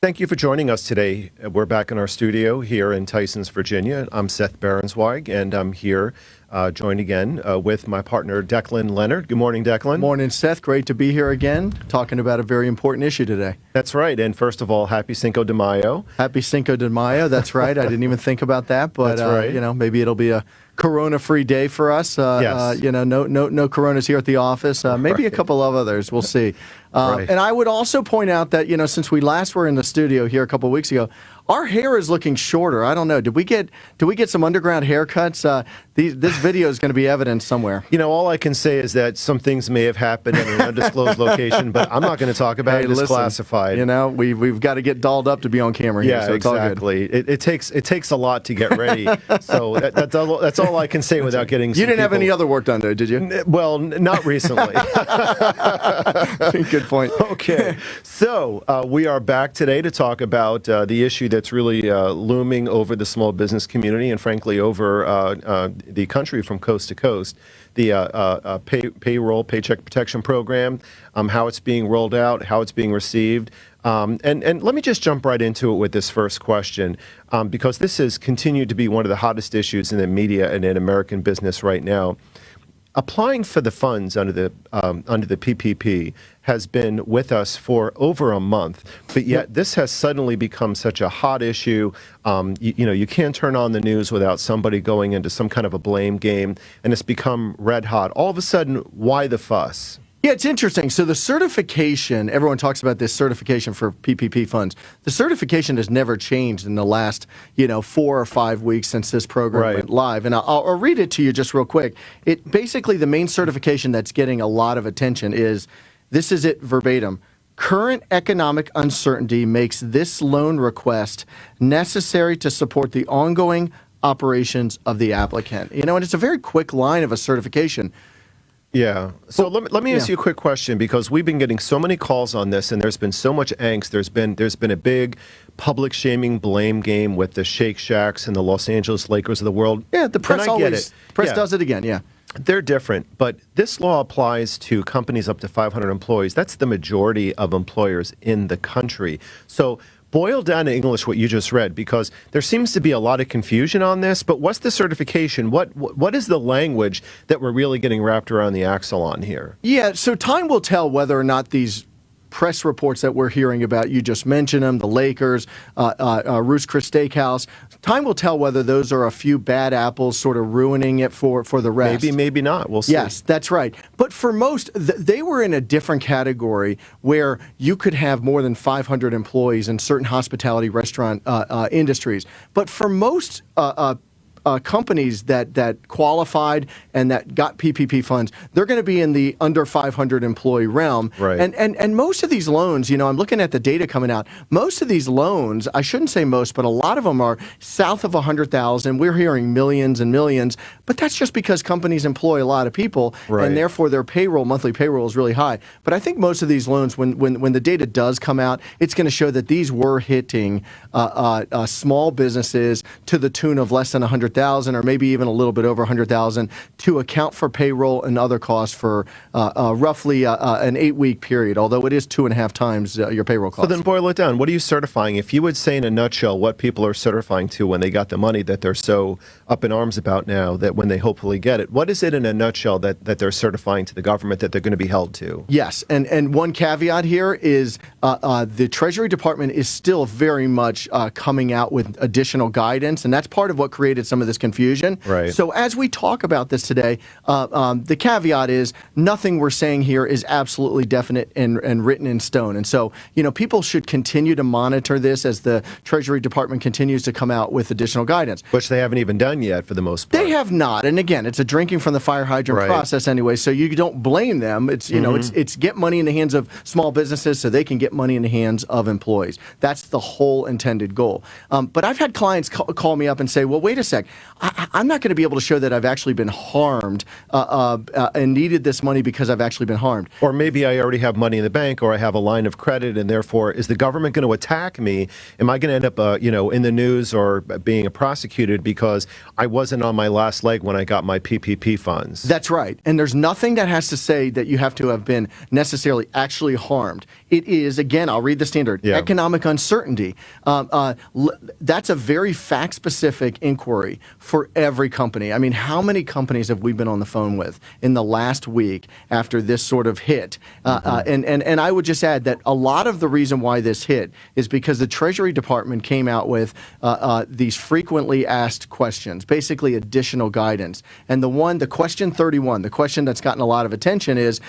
Thank you for joining us today. We're back in our studio here in Tysons, Virginia. I'm Seth Berenzweig, and I'm here joined again with my partner, Declan Leonard. Good morning, Declan. Morning, Seth. Great to be here again, talking about a very important issue today. That's right. And first of all, happy Cinco de Mayo. Happy Cinco de Mayo. That's right. I didn't even think about that, but That's right. Maybe it'll be a Corona-free day for us. Yes. No Coronas here at the office. Maybe a couple of others. We'll see. Right. And I would also point out that, since we last were in the studio here a couple of weeks ago, our hair is looking shorter. I don't know. Did we get some underground haircuts? This video is going to be evidence somewhere. All I can say is that some things may have happened in an undisclosed location, but I'm not going to talk about it. It's classified. We've got to get dolled up to be on camera here. Yeah, so it's exactly. All good. It takes a lot to get ready. So that's all I can say without getting. You didn't have any other work done though, did you? Well, not recently. Good point. Okay, so we are back today to talk about the issue that's really looming over the small business community and, frankly, over the country from coast to coast. The payroll, Paycheck Protection Program, how it's being rolled out, how it's being received. And let me just jump right into it with this first question, because this has continued to be one of the hottest issues in the media and in American business right now. Applying for the funds under the PPP has been with us for over a month, but yet this has suddenly become such a hot issue. You can't turn on the news without somebody going into some kind of a blame game, and it's become red hot. All of a sudden, why the fuss? Yeah, it's interesting. So the certification, everyone talks about this certification for PPP funds. The certification has never changed in the last, 4 or 5 weeks since this program went live. And I'll read it to you just real quick. It basically, the main certification that's getting a lot of attention is, this is it verbatim: current economic uncertainty makes this loan request necessary to support the ongoing operations of the applicant. And it's a very quick line of a certification. Yeah. So let me ask you a quick question, because we've been getting so many calls on this, and there's been so much angst. There's been a big public shaming blame game with the Shake Shacks and the Los Angeles Lakers of the world. Yeah, the press does it again. Yeah. They're different, but this law applies to companies up to 500 employees. That's the majority of employers in the country. So boil down to English what you just read, because there seems to be a lot of confusion on this. But what's the certification? What is the language that we're really getting wrapped around the axle on here? Yeah, so time will tell whether or not these press reports that we're hearing about, you just mentioned them, the Lakers, Ruth's Chris Steakhouse. Time will tell whether those are a few bad apples sort of ruining it for the rest. Maybe not. We'll see. Yes, that's right. But for most, they were in a different category where you could have more than 500 employees in certain hospitality restaurant industries. But for most companies that qualified and that got PPP funds, they're going to be in the under 500 employee realm. Right. And most of these loans, I'm looking at the data coming out. Most of these loans, I shouldn't say most, but a lot of them are south of 100,000. We're hearing millions and millions, but that's just because companies employ a lot of people, and therefore their monthly payroll is really high. But I think most of these loans, when the data does come out, it's going to show that these were hitting small businesses to the tune of less than 100,000, or maybe even a little bit over 100,000, to account for payroll and other costs for roughly an 8-week period, although it is 2.5 times your payroll cost. So then boil it down. What are you certifying? If you would say in a nutshell what people are certifying to when they got the money that they're so up in arms about now, that when they hopefully get it, what is it in a nutshell that they're certifying to the government that they're going to be held to? Yes, and one caveat here is the Treasury Department is still very much coming out with additional guidance, and that's part of what created some of this confusion. Right. So as we talk about this today, the caveat is nothing we're saying here is absolutely definite and written in stone. And so, people should continue to monitor this as the Treasury Department continues to come out with additional guidance. Which they haven't even done yet for the most part. They have not. And again, it's a drinking from the fire hydrant process anyway, so you don't blame them. It's, it's get money in the hands of small businesses so they can get money in the hands of employees. That's the whole intended goal. But I've had clients call me up and say, well, wait a sec. I'm not going to be able to show that I've actually been harmed and needed this money because I've actually been harmed. Or maybe I already have money in the bank, or I have a line of credit, and therefore, is the government going to attack me? Am I going to end up, in the news or being prosecuted because I wasn't on my last leg when I got my PPP funds? That's right. And there's nothing that has to say that you have to have been necessarily actually harmed. It is, again, I'll read the standard, economic uncertainty. That's a very fact-specific inquiry for every company. I mean, how many companies have we been on the phone with in the last week after this sort of hit? And I would just add that a lot of the reason why this hit is because the Treasury Department came out with these frequently asked questions, basically additional guidance. And the question 31, the question that's gotten a lot of attention is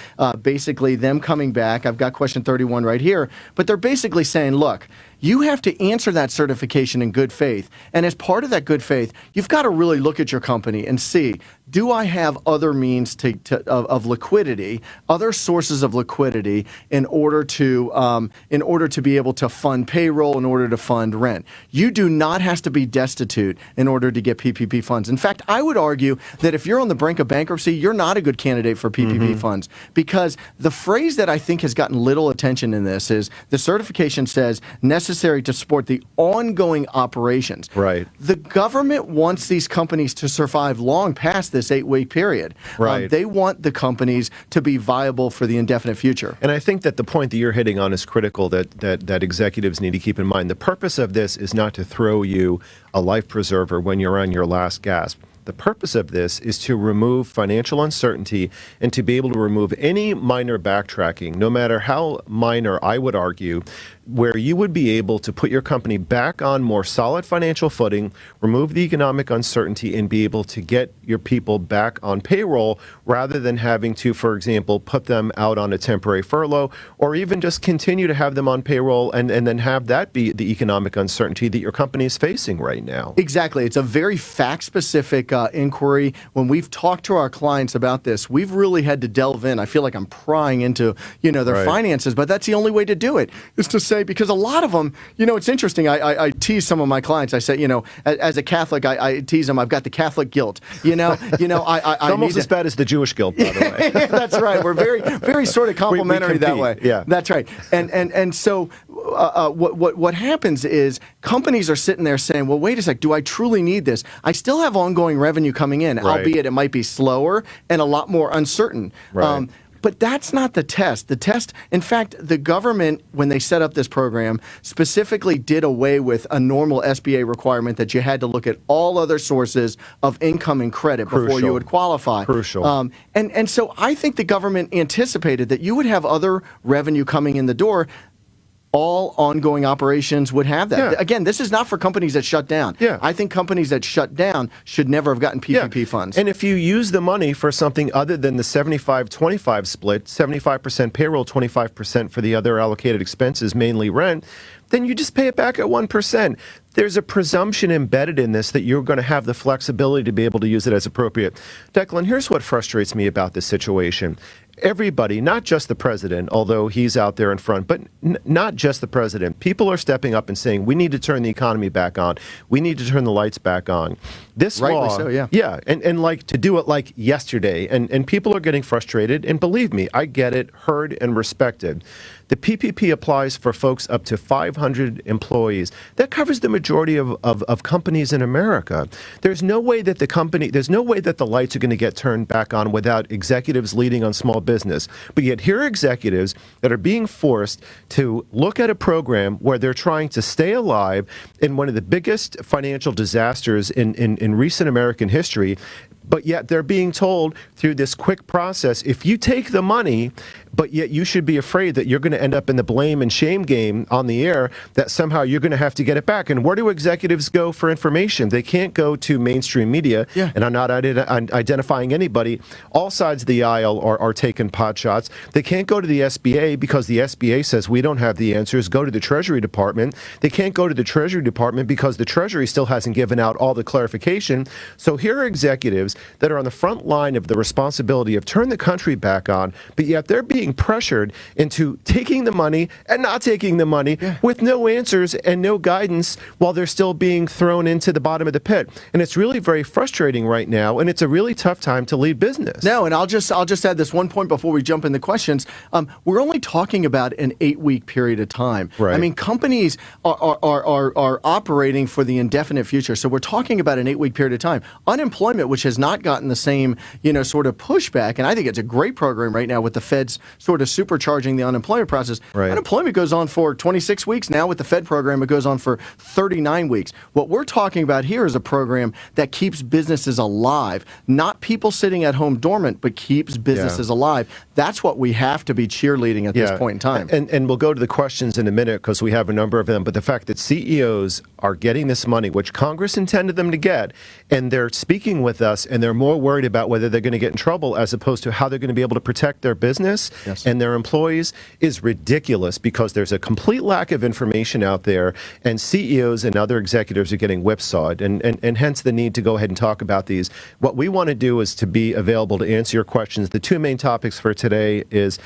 basically them coming back. I've got question 31 right here, but they're basically saying, look, you have to answer that certification in good faith. And as part of that good faith, you've got to really look at your company and see, do I have other means of liquidity, other sources of liquidity in order to be able to fund payroll, in order to fund rent? You do not have to be destitute in order to get PPP funds. In fact, I would argue that if you're on the brink of bankruptcy, you're not a good candidate for PPP funds, because the phrase that I think has gotten little attention in this is the certification says necessary to support the ongoing operations. Right. The government wants these companies to survive long past this 8-week period. Right. They want the companies to be viable for the indefinite future. And I think that the point that you're hitting on is critical, that executives need to keep in mind. The purpose of this is not to throw you a life preserver when you're on your last gasp. The purpose of this is to remove financial uncertainty and to be able to remove any minor backtracking, no matter how minor, I would argue, where you would be able to put your company back on more solid financial footing, remove the economic uncertainty, and be able to get your people back on payroll rather than having to, for example, put them out on a temporary furlough, or even just continue to have them on payroll and then have that be the economic uncertainty that your company is facing right now. Exactly. It's a very fact-specific inquiry. When we've talked to our clients about this, we've really had to delve in. I feel like I'm prying into, their finances, but that's the only way to do it, is to say, because a lot of them, it's interesting. I tease some of my clients. I say, as a Catholic, I tease them. I've got the Catholic guilt. It's almost as bad as the Jewish guilt, by the way. That's right. We're very, very sort of complimentary that way. Yeah, that's right. And so what happens is companies are sitting there saying, well, wait a sec, do I truly need this? I still have ongoing revenue coming in, albeit it might be slower and a lot more uncertain. Right. But that's not the test. The test, in fact, the government, when they set up this program, specifically did away with a normal SBA requirement that you had to look at all other sources of income and credit before you would qualify. Crucial. And so I think the government anticipated that you would have other revenue coming in the door. All ongoing operations would have that. Yeah. Again, this is not for companies that shut down. Yeah. I think companies that shut down should never have gotten PPP funds. And if you use the money for something other than the 75-25 split, 75% payroll, 25% for the other allocated expenses, mainly rent, then you just pay it back at 1%. There's a presumption embedded in this that you're going to have the flexibility to be able to use it as appropriate. Declan, here's what frustrates me about this situation. Everybody, not just the president, although he's out there in front, but not just the president. People are stepping up and saying, we need to turn the economy back on. We need to turn the lights back on. This Rightly law, so, yeah. Yeah, and like to do it like yesterday. And people are getting frustrated. And believe me, I get it, heard and respected. The PPP applies for folks up to 500 employees. That covers the majority of companies in America. There's no way that the lights are going to get turned back on without executives leading on small business. But yet here are executives that are being forced to look at a program where they're trying to stay alive in one of the biggest financial disasters in recent American history. But yet they're being told through this quick process, if you take the money, but yet you should be afraid that you're going to end up in the blame and shame game on the air, that somehow you're going to have to get it back. And where do executives go for information? They can't go to mainstream media, and I'm not identifying anybody. All sides of the aisle are taking pot shots. They can't go to the SBA because the SBA says we don't have the answers. Go to the Treasury Department. They can't go to the Treasury Department because the Treasury still hasn't given out all the clarification. So here are executives that are on the front line of the responsibility of turn the country back on, but yet they're being being pressured into taking the money and not taking the money with no answers and no guidance while they're still being thrown into the bottom of the pit. And it's really very frustrating right now, and it's a really tough time to lead business. No, and I'll just add this one point before we jump in the questions. We're only talking about an 8-week period of time. Right. I mean, companies are operating for the indefinite future. So we're talking about an 8-week period of time. Unemployment, which has not gotten the same, sort of pushback, and I think it's a great program right now with the Fed's sort of supercharging the unemployment process. Right. Unemployment goes on for 26 weeks. Now with the Fed program, it goes on for 39 weeks. What we're talking about here is a program that keeps businesses alive, not people sitting at home dormant, but keeps businesses alive. That's what we have to be cheerleading at this point in time. And we'll go to the questions in a minute because we have a number of them. But the fact that CEOs are getting this money, which Congress intended them to get, and they're speaking with us, and they're more worried about whether they're going to get in trouble as opposed to how they're going to be able to protect their business and their employees is ridiculous, because there's a complete lack of information out there, and CEOs and other executives are getting whipsawed, and hence the need to go ahead and talk about these. What we want to do is to be available to answer your questions. The two main topics for today is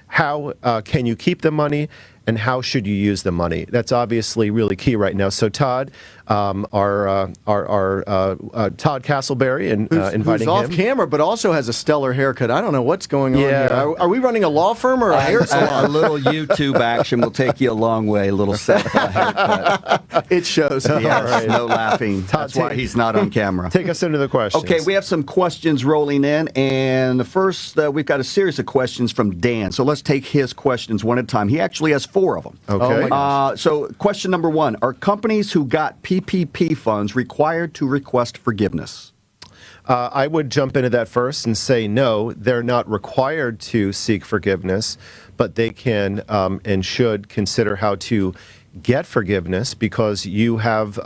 how can you keep the money, and how should you use the money? That's obviously really key right now. So Todd, our Todd Castleberry, and inviting who's off him. camera, but also has a stellar haircut. I don't know what's going on here. Are we running a law firm or a hair salon? A little YouTube action will take you a long way. A little Seth haircut. It shows. Yes, right. no laughing. That's why he's not on camera. Take us into the questions. Okay, we have some questions rolling in, and the first, we've got a series of questions from Dan. So let's take his questions one at a time. He actually has 4 of them. Okay. Oh my gosh. So question number 1, are companies who got PPP funds required to request forgiveness? I would jump into that first and say no, they're not required to seek forgiveness, but they can and should consider how to get forgiveness, because you have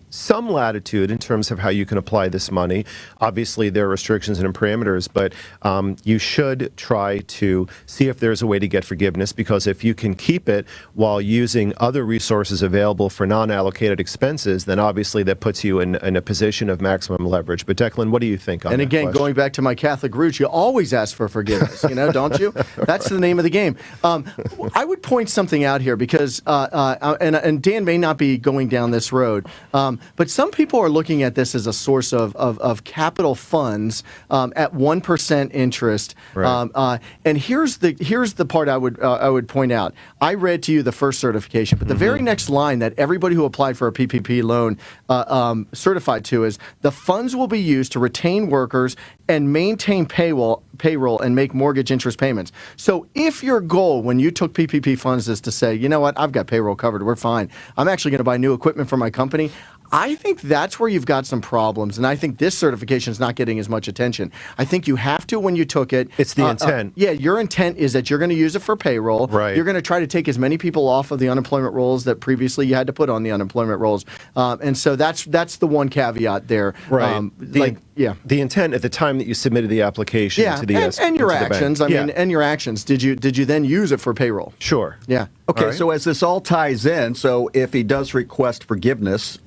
some latitude in terms of how you can apply this money. Obviously, there are restrictions and parameters, but you should try to see if there's a way to get forgiveness, because if you can keep it while using other resources available for non-allocated expenses, then obviously that puts you in a position of maximum leverage. But Declan, what do you think on that And again, question? going back to my Catholic roots, you always ask for forgiveness, don't you? That's the name of the game. I would point something out here, because and Dan may not be going down this road, but some people are looking at this as a source of capital funds at 1% interest. Right. And here's the part I would point out. I read to you the first certification, but the very next line that everybody who applied for a PPP loan certified to is the funds will be used to retain workers and maintain payroll and make mortgage interest payments. So if your goal when you took PPP funds is to say, you know what, I've got payroll covered, we're fine, I'm actually going to buy new equipment for my company, I think that's where you've got some problems, and I think this certification is not getting as much attention. I think you have to when you took it. It's the intent. Yeah, your intent is that you're going to use it for payroll. Right. You're going to try to take as many people off of the unemployment rolls that previously you had to put on the unemployment rolls, and so that's the one caveat there. Right. Yeah. The intent at the time that you submitted the application to the and your to the bank. actions. I mean, and your actions. Did you then use it for payroll? Sure. Yeah. Okay, All right. so as this all ties in, so if he does request forgiveness,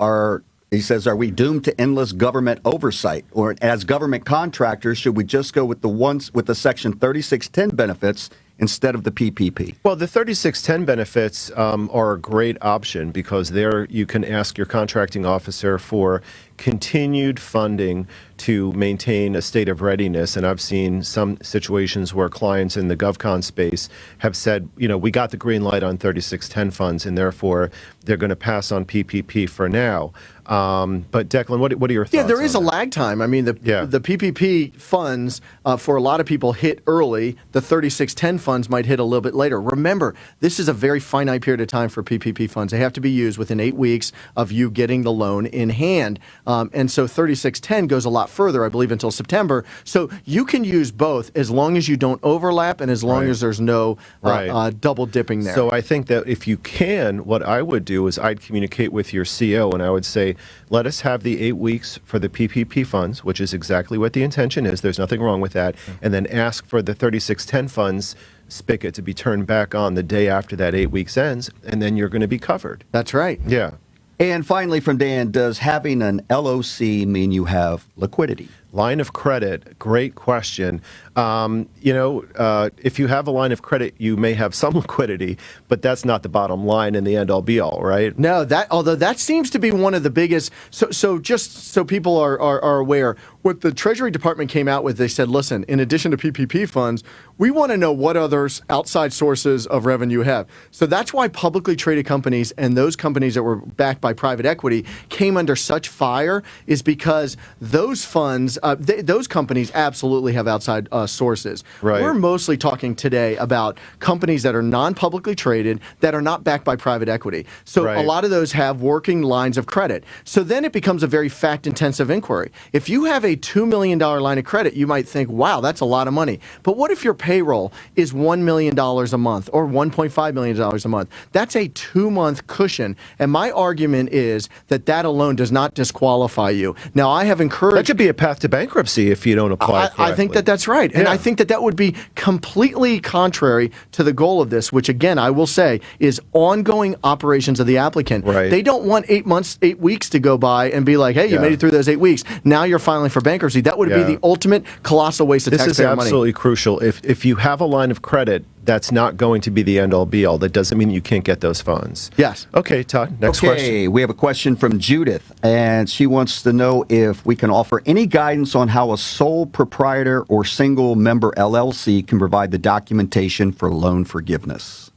he says, are we doomed to endless government oversight? Or as government contractors, should we just go with the Section 3610 benefits instead of the PPP? Well, the 3610 benefits are a great option, because there you can ask your contracting officer for continued funding to maintain a state of readiness. And I've seen some situations where clients in the GovCon space have said, we got the green light on 3610 funds, and therefore they're going to pass on PPP for now. But Declan, what are your thoughts? Yeah, there is a on that? lag time. I mean, the PPP funds for a lot of people hit early. The 3610 funds might hit a little bit later. Remember, this is a very finite period of time for PPP funds. They have to be used within 8 weeks of you getting the loan in hand. And so 3610 goes a lot further, I believe, until September. So you can use both as long as you don't overlap and as long as there's no double dipping there. So I think that if you can, what I would do is I'd communicate with your CO, and I would say, let us have the 8 weeks for the PPP funds, which is exactly what the intention is. There's nothing wrong with that. And then ask for the 3610 funds spigot to be turned back on the day after that 8 weeks ends, and then you're going to be covered. That's right. Yeah. And finally from Dan, does having an LOC mean you have liquidity? Line of credit, great question. If you have a line of credit, you may have some liquidity, but that's not the bottom line in the end all be all, right? No, although that seems to be one of the biggest. So just so people are aware, what the Treasury Department came out with, they said, listen, in addition to PPP funds, we want to know what other outside sources of revenue you have. So that's why publicly traded companies and those companies that were backed by private equity came under such fire, is because those funds, those companies absolutely have outside sources. Right. We're mostly talking today about companies that are non-publicly traded, that are not backed by private equity. So Right. a lot of those have working lines of credit. So then it becomes a very fact-intensive inquiry. If you have a $2 million line of credit, you might think, wow, that's a lot of money. But what if your payroll is $1 million a month or $1.5 million a month? That's a 2-month cushion. And my argument is that that alone does not disqualify you. Now, I have encouraged... That could be a path to bankruptcy if you don't apply correctly. I think that that's right. And I think that that would be completely contrary to the goal of this, which, again, I will say is ongoing operations of the applicant. Right. They don't want 8 weeks to go by and be like, hey, you made it through those 8 weeks. Now you're filing for bankruptcy. That would be the ultimate colossal waste of This is taxpayer money. absolutely crucial. If you have a line of credit, that's not going to be the end-all be-all. That doesn't mean you can't get those funds. Yes. Okay, Todd, next question. Okay, we have a question from Judith, and she wants to know if we can offer any guidance on how a sole proprietor or single member LLC can provide the documentation for loan forgiveness.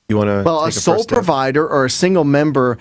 You want to Well, a sole provider or a single member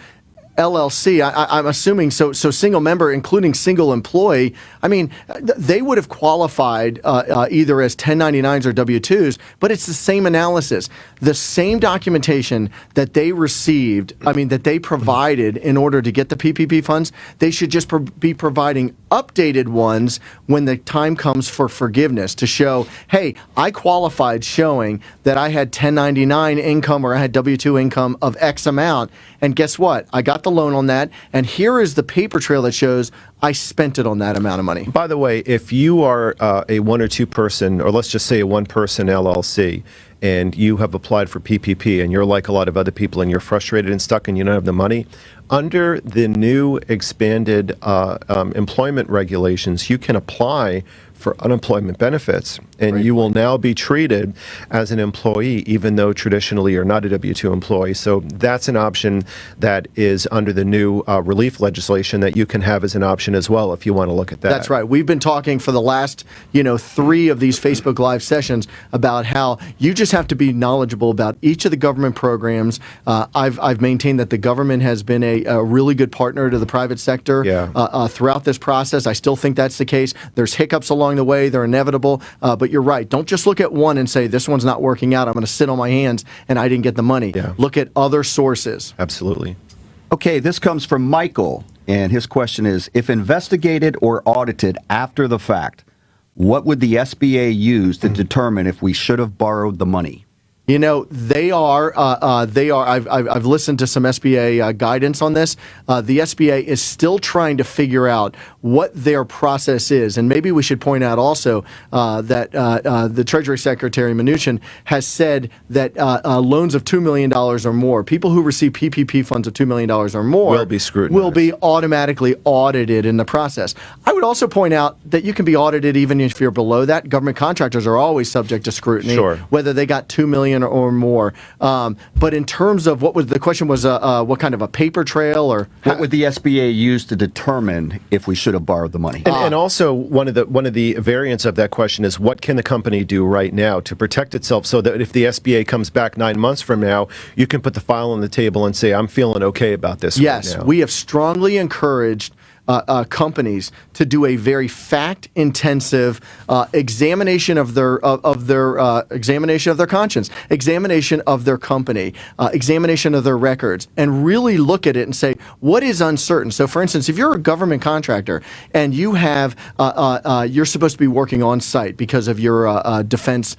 LLC, I'm assuming, so single member, including single employee, I mean, they would have qualified either as 1099s or W-2s, but it's the same analysis. The same documentation that they received, that they provided in order to get the PPP funds, they should just be providing updated ones when the time comes for forgiveness to show, hey, I qualified, showing that I had 1099 income or I had W-2 income of X amount, and guess what? I got the loan on that, and here is the paper trail that shows I spent it on that amount of money. By the way, if you are a one or two person, or let's just say a one person LLC, and you have applied for PPP and you're like a lot of other people and you're frustrated and stuck and you don't have the money, under the new expanded employment regulations, you can apply for unemployment benefits, and you will now be treated as an employee, even though traditionally you're not a W-2 employee. So that's an option that is under the new relief legislation that you can have as an option as well if you want to look at that. That's right. We've been talking for the last, 3 of these Facebook Live sessions about how you just have to be knowledgeable about each of the government programs. I've maintained that the government has been a really good partner to the private sector throughout this process. I still think that's the case. There's hiccups along the way. They're inevitable. But you're right. Don't just look at one and say, this one's not working out. I'm going to sit on my hands and I didn't get the money. Yeah. Look at other sources. Absolutely. Okay, this comes from Michael, and his question is, if investigated or audited after the fact, what would the SBA use to determine if we should have borrowed the money? They are. I've listened to some SBA guidance on this. The SBA is still trying to figure out what their process is, and maybe we should point out also that the Treasury Secretary Mnuchin has said that loans of $2 million or more, people who receive PPP funds of $2 million or more, will be scrutinized, will be automatically audited in the process. I would also point out that you can be audited even if you're below that. Government contractors are always subject to scrutiny, whether they got $2 million or more. But in terms of the question was, what kind of a paper trail, or what would the SBA use to determine if we should have borrowed the money? And also one of the variants of that question is, what can the company do right now to protect itself so that if the SBA comes back 9 months from now, you can put the file on the table and say, I'm feeling okay about this. Yes, right now. we have strongly encouraged companies to do a very fact-intensive examination of their examination of their conscience, examination of their company, examination of their records, and really look at it and say what is uncertain. So, for instance, if you're a government contractor and you have you're supposed to be working on site because of your defense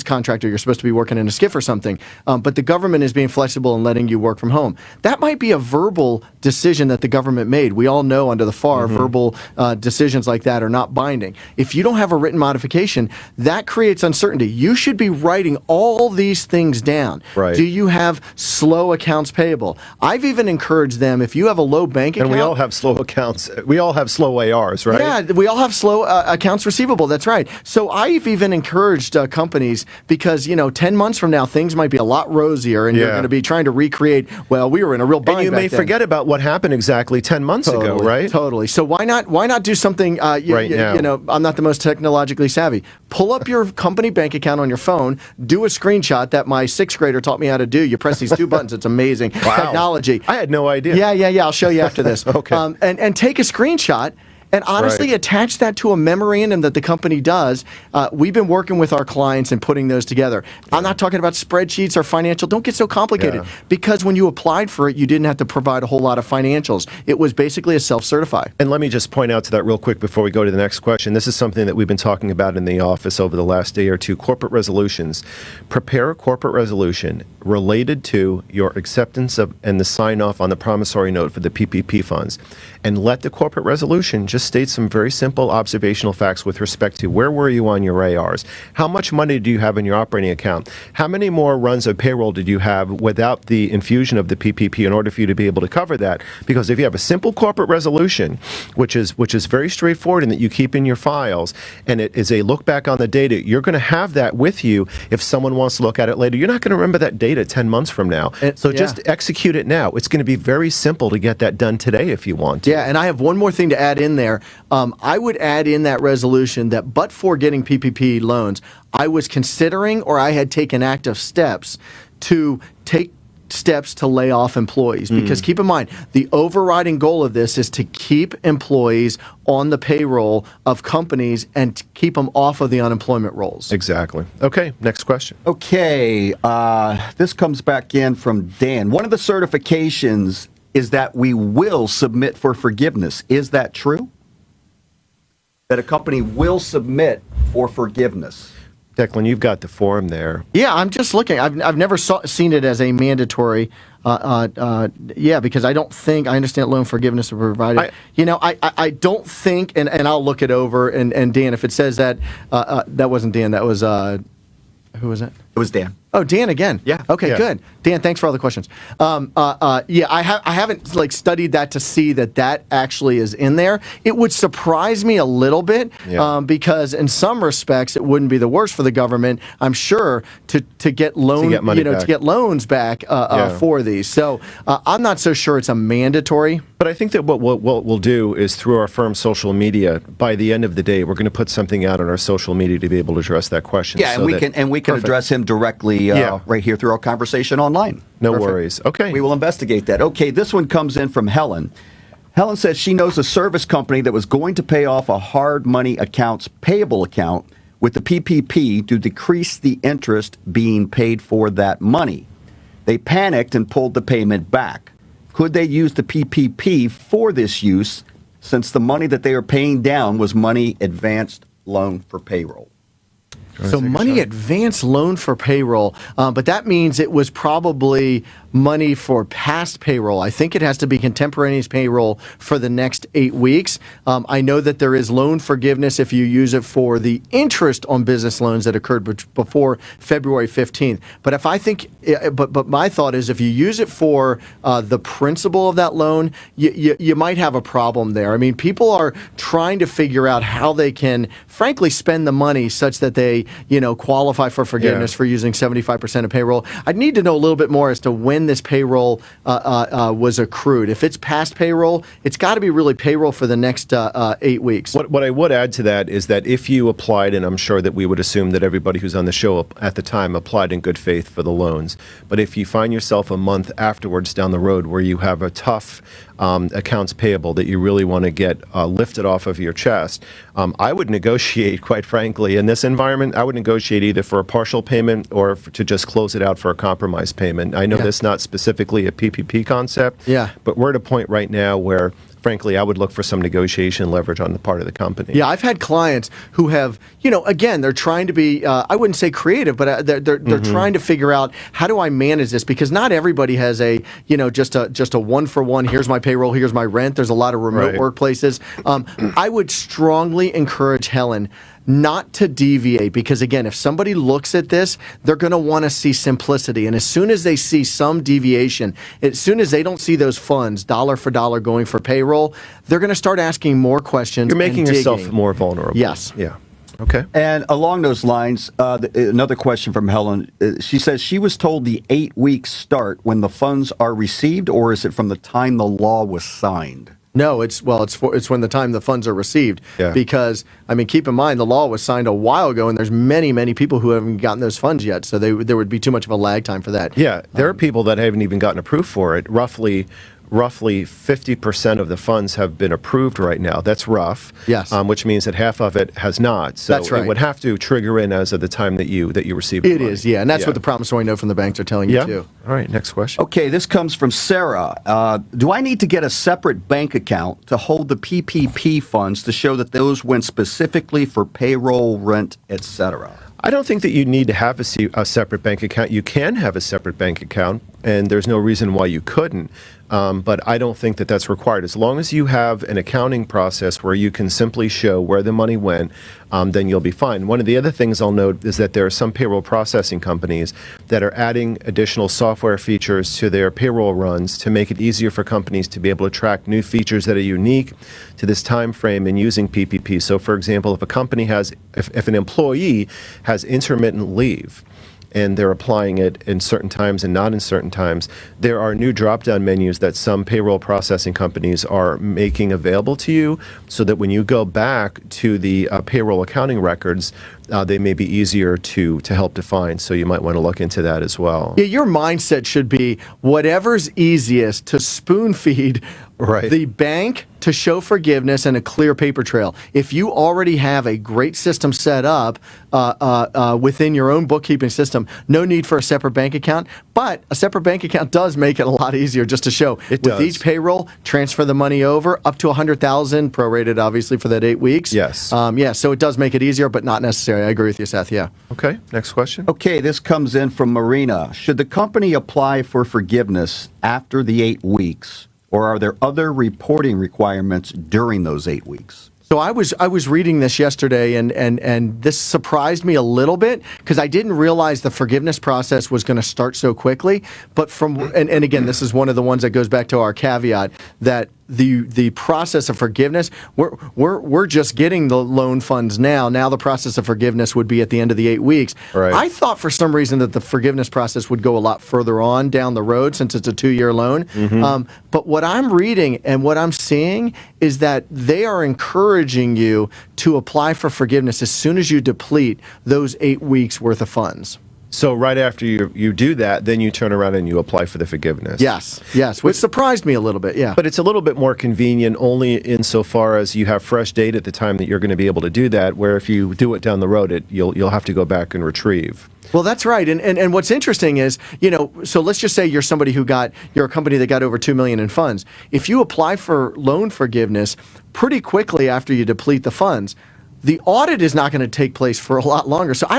contractor, you're supposed to be working in a SCIF or something, but the government is being flexible and letting you work from home. That might be a verbal decision that the government made. We all know know under the FAR, verbal decisions like that are not binding. If you don't have a written modification, that creates uncertainty. You should be writing all these things down. Right. Do you have slow accounts payable? I've even encouraged them, if you have a low bank account. And we all have slow accounts. We all have slow ARs, right? Yeah, we all have slow accounts receivable. That's right. So I've even encouraged companies, because 10 months from now things might be a lot rosier, and you're going to be trying to recreate. Well, we were in a real bind. And you may back then. forget about what happened exactly 10 months ago, right? Totally. So why not do something? Right now. I'm not the most technologically savvy. Pull up your company bank account on your phone. Do a screenshot that my sixth grader taught me how to do. You press these two buttons. It's amazing technology. I had no idea. Yeah. I'll show you after this. Okay. And take a screenshot. And honestly, attach that to a memorandum that the company does. We've been working with our clients and putting those together. I'm not talking about spreadsheets or financial. Don't get so complicated. Because when you applied for it, you didn't have to provide a whole lot of financials. It was basically a self-certify. And let me just point out to that real quick before we go to the next question. This is something that we've been talking about in the office over the last day or two, corporate resolutions. Prepare a corporate resolution related to your acceptance of and the sign-off on the promissory note for the PPP funds. And let the corporate resolution just state some very simple observational facts with respect to where were you on your ARs? How much money do you have in your operating account? How many more runs of payroll did you have without the infusion of the PPP in order for you to be able to cover that? Because if you have a simple corporate resolution, which is very straightforward and that you keep in your files, and it is a look back on the data, you're going to have that with you if someone wants to look at it later. You're not going to remember that data 10 months from now. So just execute it now. It's going to be very simple to get that done today if you want to. Yeah, and I have one more thing to add in there. I would add in that resolution that but for getting PPP loans, I was considering, or I had taken active steps to take steps to lay off employees. Because keep in mind, the overriding goal of this is to keep employees on the payroll of companies and keep them off of the unemployment rolls. Exactly. Okay, next question. Okay, this comes back in from Dan. One of the certifications is that we will submit for forgiveness. Is that true? That a company will submit for forgiveness? Declan, you've got the form there. Yeah, I'm just looking. I've never seen it as a mandatory. Because I don't think I understand loan forgiveness is provided. I don't think, and I'll look it over. And Dan, if it says that, that wasn't Dan. That was who was it? It was Dan. Oh, Dan again. Yeah. Okay, Yeah. good. Dan, thanks for all the questions. I haven't studied that to see that actually is in there. It would surprise me a little bit because in some respects it wouldn't be the worst for the government, I'm sure, to get to get loans back for these. So I'm not so sure it's a mandatory. But I think that what we'll do is through our firm's social media, by the end of the day, we're going to put something out on our social media to be able to address that question. Yeah, and we can address him directly right here through our conversation online. No worries. Okay. We will investigate that. Okay, this one comes in from Helen. Helen says she knows a service company that was going to pay off a hard money accounts payable account with the PPP to decrease the interest being paid for that money. They panicked and pulled the payment back. Could they use the PPP for this use since the money that they are paying down was money advanced loan for payroll? So money advance loan for payroll, but that means it was probably money for past payroll. I think it has to be contemporaneous payroll for the next 8 weeks. I know that there is loan forgiveness if you use it for the interest on business loans that occurred before February 15th. But if I think, but my thought is if you use it for the principal of that loan, you might have a problem there. I mean, people are trying to figure out how they can, frankly, spend the money such that they, qualify for forgiveness for using 75% of payroll. I'd need to know a little bit more as to when this payroll was accrued. If it's past payroll, it's got to be really payroll for the next 8 weeks. What I would add to that is that if you applied, and I'm sure that we would assume that everybody who's on the show at the time applied in good faith for the loans, but if you find yourself a month afterwards down the road where you have a tough accounts payable that you really want to get lifted off of your chest, I would negotiate, quite frankly, in this environment, I would negotiate either for a partial payment or to just close it out for a compromise payment. I know that's not specifically a PPP concept, but we're at a point right now where frankly, I would look for some negotiation leverage on the part of the company. Yeah, I've had clients who have, again, they're trying to be, I wouldn't say creative, but they're trying to figure out, how do I manage this? Because not everybody has a, just a one-for-one, here's my payroll, here's my rent. There's a lot of remote workplaces. I would strongly encourage Helen not to deviate, because again, if somebody looks at this, they're going to want to see simplicity. And as soon as they see some deviation, as soon as they don't see those funds dollar for dollar going for payroll, they're going to start asking more questions. You're making yourself more vulnerable. Yes. Yeah. Okay. And along those lines, another question from Helen. She says she was told the 8 weeks start when the funds are received, or is it from the time the law was signed? No, it's when the time the funds are received. Yeah. Because, keep in mind, the law was signed a while ago, and there's many, many people who haven't gotten those funds yet, so there would be too much of a lag time for that. Yeah, there are people that haven't even gotten approved for it. Roughly 50% of the funds have been approved right now. That's rough. Yes. Which means that half of it has not. So That's right. It would have to trigger in as of the time that you receive It is, yeah, and that's what the promissory note from the banks are telling you, too. All right, next question. Okay, this comes from Sarah. Do I need to get a separate bank account to hold the PPP funds to show that those went specifically for payroll, rent, etc.? I don't think that you need to have a separate bank account. You can have a separate bank account, and there's no reason why you couldn't. But I don't think that that's required. As long as you have an accounting process where you can simply show where the money went, then you'll be fine. One of the other things I'll note is that there are some payroll processing companies that are adding additional software features to their payroll runs to make it easier for companies to be able to track new features that are unique to this time frame in using PPP. So, for example, if a company if an employee has intermittent leave, and they're applying it in certain times and not in certain times, there are new drop-down menus that some payroll processing companies are making available to you so that when you go back to the payroll accounting records, they may be easier to help define. So you might want to look into that as well. Yeah, your mindset should be whatever's easiest to spoon feed the bank to show forgiveness and a clear paper trail. If you already have a great system set up within your own bookkeeping system, no need for a separate bank account. But a separate bank account does make it a lot easier just to show. It With does. each payroll, transfer the money over up to $100,000, prorated obviously for that 8 weeks. Yes. So it does make it easier, but not necessary. I agree with you, Seth. Yeah. Okay, next question. Okay, this comes in from Marina. Should the company apply for forgiveness after the 8 weeks, or are there other reporting requirements during those 8 weeks? So I was reading this yesterday, and this surprised me a little bit because I didn't realize the forgiveness process was going to start so quickly. But and again, this is one of the ones that goes back to our caveat that the process of forgiveness, we're just getting the loan funds now. Now the process of forgiveness would be at the end of the 8 weeks. Right. I thought for some reason that the forgiveness process would go a lot further on down the road since it's a 2-year loan. But what I'm reading and what I'm seeing is that they are encouraging you to apply for forgiveness as soon as you deplete those 8 weeks worth of funds. So right after you do that, then you turn around and you apply for the forgiveness. Yes, which surprised me a little bit, yeah. But it's a little bit more convenient only insofar as you have fresh data at the time that you're going to be able to do that, where if you do it down the road, you'll have to go back and retrieve. Well, that's right. And what's interesting is, so let's just say you're a company that got over $2 million in funds. If you apply for loan forgiveness pretty quickly after you deplete the funds, the audit is not going to take place for a lot longer. So I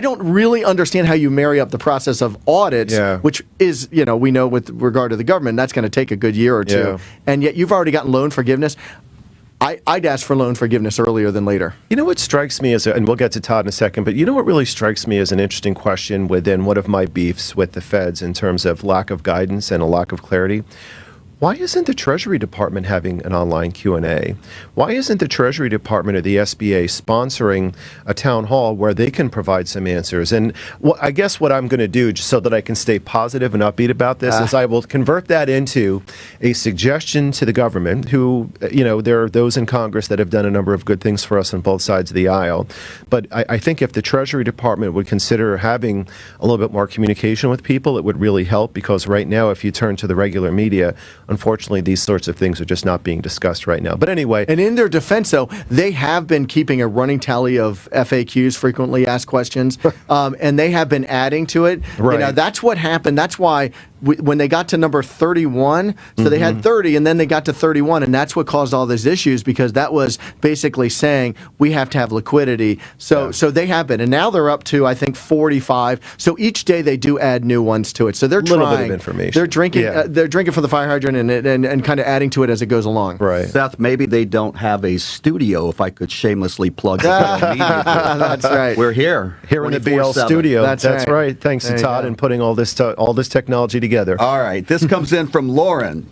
don't really understand how you marry up the process of audits, which is, we know with regard to the government, that's going to take a good year or two. Yeah. And yet you've already gotten loan forgiveness. I'd ask for loan forgiveness earlier than later. You know what strikes me and we'll get to Todd in a second, but you know what really strikes me as an interesting question within one of my beefs with the feds in terms of lack of guidance and a lack of clarity? Why isn't the Treasury Department having an online Q&A? Why isn't the Treasury Department or the SBA sponsoring a town hall where they can provide some answers? And I guess what I'm going to do, just so that I can stay positive and upbeat about this, is I will convert that into a suggestion to the government who, there are those in Congress that have done a number of good things for us on both sides of the aisle. But I think if the Treasury Department would consider having a little bit more communication with people, it would really help, because right now, if you turn to the regular media, unfortunately, these sorts of things are just not being discussed right now. But anyway. And in their defense, though, they have been keeping a running tally of FAQs, frequently asked questions, and they have been adding to it. Right. That's what happened. That's why when they got to number 31, so they had 30 and then they got to 31, and that's what caused all these issues, because that was basically saying we have to have liquidity. So they have been, and now they're up to, I think, 45. So each day they do add new ones to it. So they're Little trying. bit of information. They're drinking from the fire hydrant and kind of adding to it as it goes along. Right. Seth, maybe they don't have a studio, if I could shamelessly plug it. That's right. We're here. Here in the BL 24/7. studio. That's right. right. Thanks There to you Todd go. and putting all this technology together. All right, this comes in from Lauren.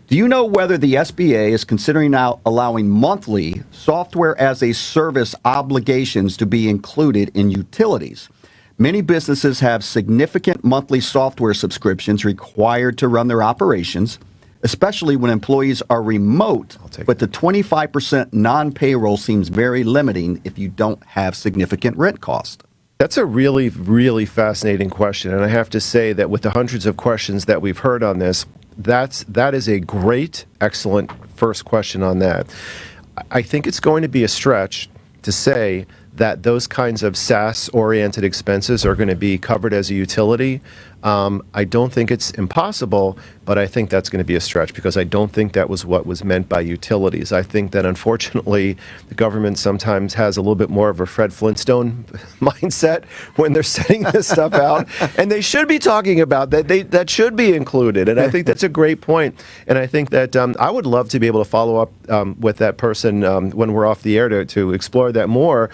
Do you know whether the SBA is considering now allowing monthly software as a service obligations to be included in utilities? Many businesses have significant monthly software subscriptions required to run their operations, especially when employees are remote, but the 25% non-payroll seems very limiting if you don't have significant rent cost. That's a really, really fascinating question, and I have to say that with the hundreds of questions that we've heard on this, that is a great, excellent first question on that. I think it's going to be a stretch to say that those kinds of SaaS-oriented expenses are going to be covered as a utility. I don't think it's impossible, but I think that's going to be a stretch, because I don't think that was what was meant by utilities. I think that, unfortunately, the government sometimes has a little bit more of a Fred Flintstone mindset when they're setting this stuff out, and they should be talking about that. That should be included, and I think that's a great point. And I think that I would love to be able to follow up with that person when we're off the air to explore that more,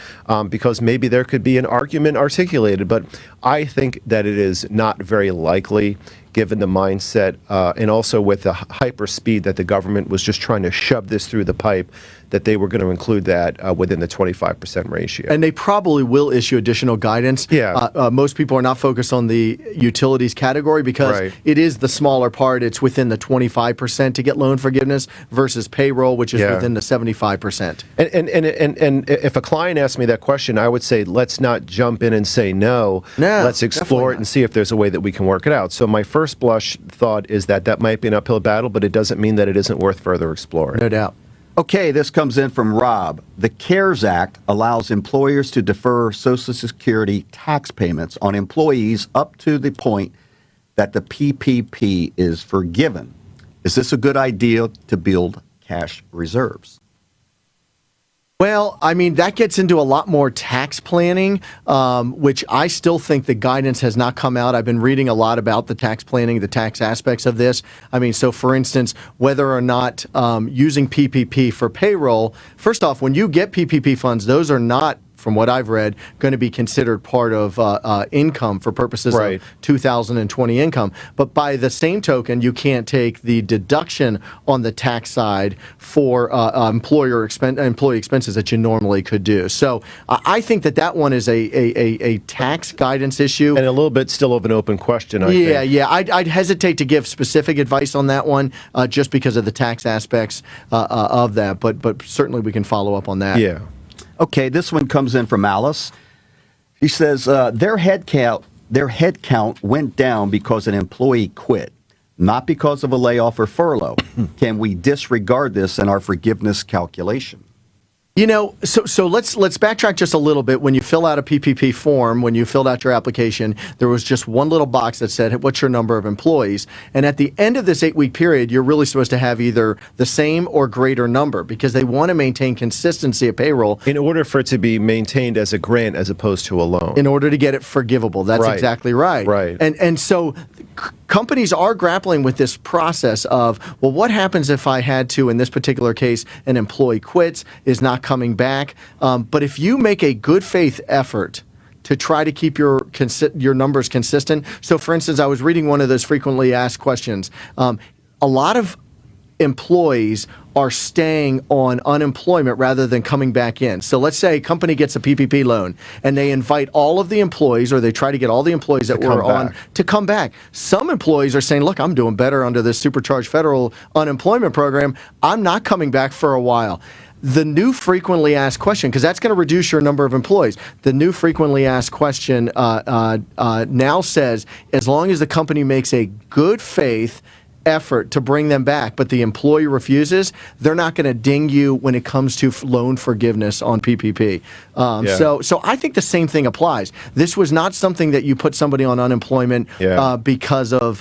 because maybe there could be an argument articulated. But I think that it is not very likely, given the mindset and also with the hyper speed that the government was just trying to shove this through the pipe, that they were going to include that within the 25% ratio. And they probably will issue additional guidance. Yeah. Most people are not focused on the utilities category because it is the smaller part. It's within the 25% to get loan forgiveness versus payroll, which is within the 75%. And if a client asked me that question, I would say, let's not jump in and say no. Let's explore it and see if there's a way that we can work it out. So my first blush thought is that might be an uphill battle, but it doesn't mean that it isn't worth further exploring. No doubt. Okay, this comes in from Rob. The CARES Act allows employers to defer Social Security tax payments on employees up to the point that the PPP is forgiven. Is this a good idea to build cash reserves? Well, I mean, that gets into a lot more tax planning, which I still think the guidance has not come out. I've been reading a lot about the tax planning, the tax aspects of this. I mean, so for instance, whether or not using PPP for payroll, first off, when you get PPP funds, those are not, from what I've read, going to be considered part of income for purposes of 2020 income. But by the same token, you can't take the deduction on the tax side for employee expenses that you normally could do. So I think that one is a tax guidance issue. And a little bit still of an open question, I think. Yeah. I'd hesitate to give specific advice on that one just because of the tax aspects of that. But certainly we can follow up on that. Yeah. Okay, this one comes in from Alice. She says their head count went down because an employee quit, not because of a layoff or furlough. Can we disregard this in our forgiveness calculation? You know, so let's backtrack just a little bit. When you fill out a PPP form, when you filled out your application, there was just one little box that said, what's your number of employees? And at the end of this 8-week period, you're really supposed to have either the same or greater number because they want to maintain consistency of payroll. In order for it to be maintained as a grant as opposed to a loan. In order to get it forgivable. That's exactly right. Right. And so companies are grappling with this process of, well, what happens if I had to, in this particular case, an employee quits, is not coming back. But if you make a good faith effort to try to keep your numbers consistent. So, for instance, I was reading one of those frequently asked questions. A lot of employees are staying on unemployment rather than coming back in. So let's say a company gets a PPP loan and they invite all of the employees, or they try to get all the employees that were on to come back. Some employees are saying, look, I'm doing better under this supercharged federal unemployment program. I'm not coming back for a while. The new frequently asked question, because that's going to reduce your number of employees, the new frequently asked question now says, as long as the company makes a good faith effort to bring them back, but the employee refuses, they're not going to ding you when it comes to loan forgiveness on PPP. So I think the same thing applies. This was not something that you put somebody on unemployment because of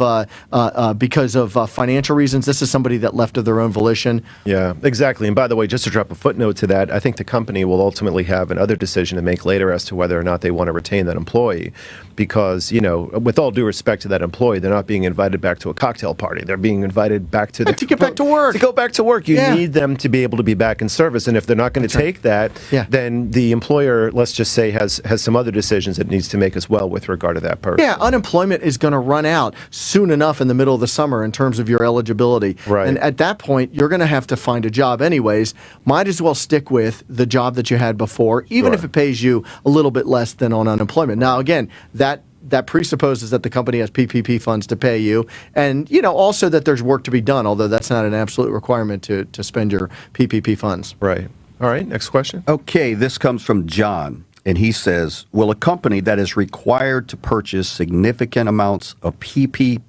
financial reasons. This is somebody that left of their own volition. Yeah, exactly. And by the way, just to drop a footnote to that, I think the company will ultimately have another decision to make later as to whether or not they want to retain that employee. Because, with all due respect to that employee, they're not being invited back to a cocktail party. They're being invited back to to get back to work. To go back to work. You need them to be able to be back in service. And if they're not going to take that, then the employer, let's just say, has some other decisions it needs to make as well with regard to that person. Yeah, unemployment is going to run out soon enough in the middle of the summer in terms of your eligibility. Right. And at that point, you're going to have to find a job anyways. Might as well stick with the job that you had before, even if it pays you a little bit less than on unemployment. Now, again, that presupposes that the company has PPP funds to pay you, and also that there's work to be done, although that's not an absolute requirement to spend your PPP funds. Right. All right, next question. Okay, this comes from John, and he says, will a company that is required to purchase significant amounts of PPE,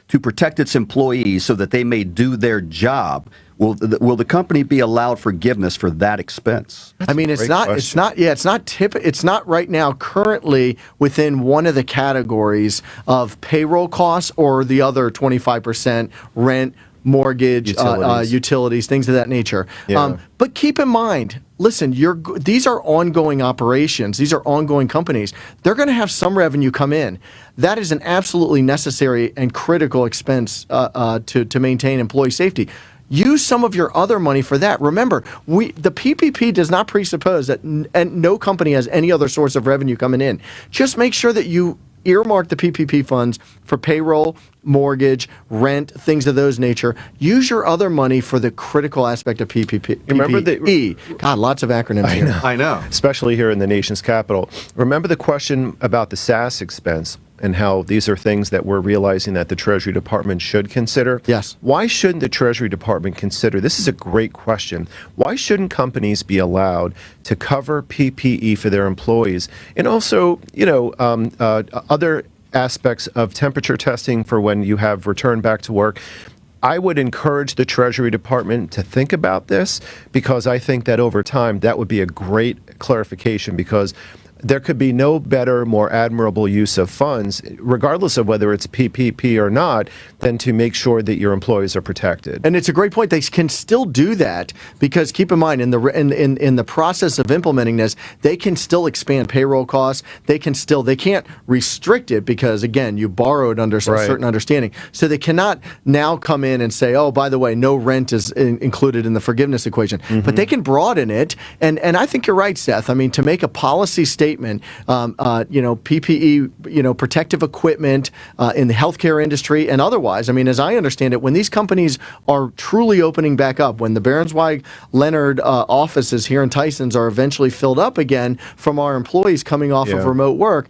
to protect its employees so that they may do their job, will the company be allowed forgiveness for that expense? It's not right now currently within one of the categories of payroll costs or the other 25% rent, mortgage, utilities, things of that nature. Yeah. But keep in mind, listen, these are ongoing operations. These are ongoing companies. They're going to have some revenue come in. That is an absolutely necessary and critical expense to maintain employee safety. Use some of your other money for that. Remember, the PPP does not presuppose that no company has any other source of revenue coming in. Just make sure that you earmark the PPP funds for payroll, mortgage, rent, things of those nature. Use your other money for the critical aspect of PPP. Remember God, lots of acronyms here. I know. Especially here in the nation's capital. Remember the question about the SAS expense and how these are things that we're realizing that the Treasury Department should consider? Yes. Why shouldn't the Treasury Department consider? This is a great question. Why shouldn't companies be allowed to cover PPE for their employees and also, other aspects of temperature testing for when you have returned back to work? I would encourage the Treasury Department to think about this, because I think that over time that would be a great clarification, because there could be no better, more admirable use of funds, regardless of whether it's PPP or not, than to make sure that your employees are protected. And it's a great point. They can still do that, because keep in mind, in the process of implementing this, they can still expand payroll costs. They can't restrict it, because again, you borrowed under a certain understanding. So they cannot now come in and say, oh, by the way, no rent is included in the forgiveness equation. Mm-hmm. But they can broaden it. And I think you're right, Seth. To make a policy statement, PPE, protective equipment in the healthcare industry and otherwise. As I understand it, when these companies are truly opening back up, when the Berenzweig, Leonard offices here in Tyson's are eventually filled up again from our employees coming off of remote work,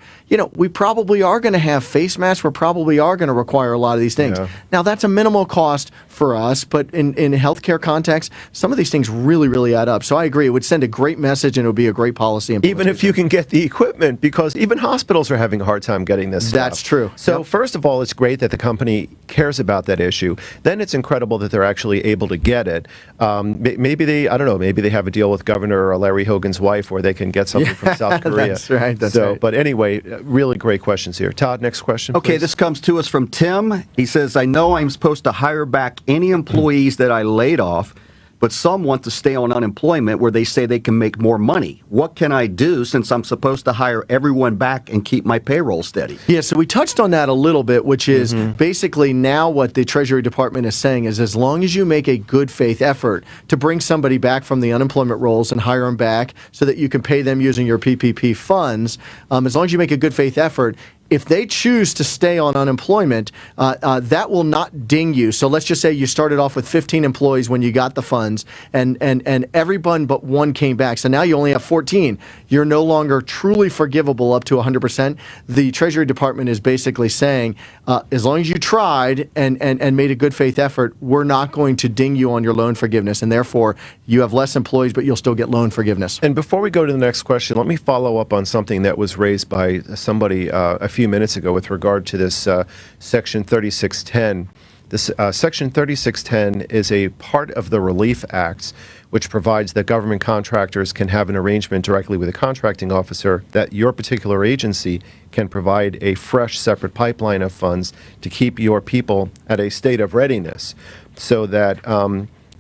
we probably are going to have face masks. We probably are going to require a lot of these things. Yeah. Now, that's a minimal cost for us, but in healthcare context, some of these things really, really add up. So I agree. It would send a great message, and it would be a great policy implementation. Even if you can get the equipment, because even hospitals are having a hard time getting this stuff. That's true. So first of all, it's great that the company cares about that issue. Then it's incredible that they're actually able to get it. Maybe they have a deal with Governor Larry Hogan's wife where they can get something from South Korea. That's right. But anyway, really great questions here. Todd, next question, Okay, please. this comes to us from Tim. He says, I know I'm supposed to hire back any employees that I laid off, but some want to stay on unemployment where they say they can make more money. What can I do since I'm supposed to hire everyone back and keep my payroll steady? Yeah, so we touched on that a little bit, which is basically now what the Treasury Department is saying is, as long as you make a good faith effort to bring somebody back from the unemployment rolls and hire them back so that you can pay them using your PPP funds, as long as you make a good faith effort, if they choose to stay on unemployment, that will not ding you. So let's just say you started off with 15 employees when you got the funds, and everyone but one came back. So now you only have 14. You're no longer truly forgivable up to 100%. The Treasury Department is basically saying, as long as you tried and made a good faith effort, we're not going to ding you on your loan forgiveness, and therefore you have less employees, but you'll still get loan forgiveness. And before we go to the next question, let me follow up on something that was raised by somebody a few minutes ago with regard to this Section 3610. This Section 3610 is a part of the Relief Acts, which provides that government contractors can have an arrangement directly with a contracting officer that your particular agency can provide a fresh, separate pipeline of funds to keep your people at a state of readiness so that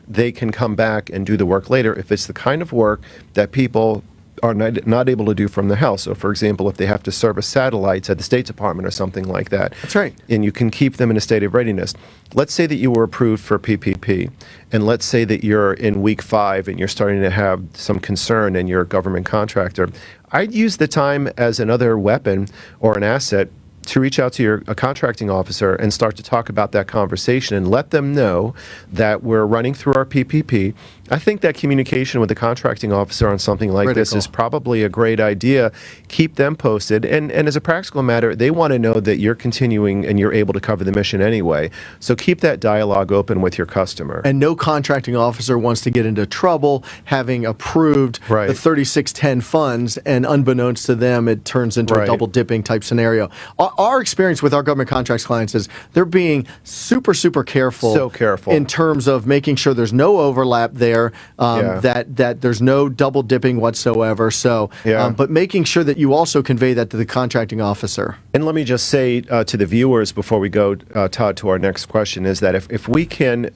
they can come back and do the work later if it's the kind of work that people are not able to do from the house. So, for example, if they have to service satellites at the State Department or something like that. That's right. And you can keep them in a state of readiness. Let's say that you were approved for PPP, and let's say that you're in week 5 and you're starting to have some concern and you're a government contractor. I'd use the time as another weapon or an asset to reach out to a contracting officer and start to talk about that conversation and let them know that we're running through our PPP. I think that communication with the contracting officer on something like this is probably a great idea. Keep them posted. And as a practical matter, they want to know that you're continuing and you're able to cover the mission anyway. So keep that dialogue open with your customer. And no contracting officer wants to get into trouble having approved the 3610 funds, and unbeknownst to them, it turns into a double dipping type scenario. Our experience with our government contracts clients is they're being super, super careful. So careful. In terms of making sure there's no overlap there. That there's no double dipping whatsoever. So, but making sure that you also convey that to the contracting officer. And let me just say to the viewers before we go, Todd, to our next question, is that if we can,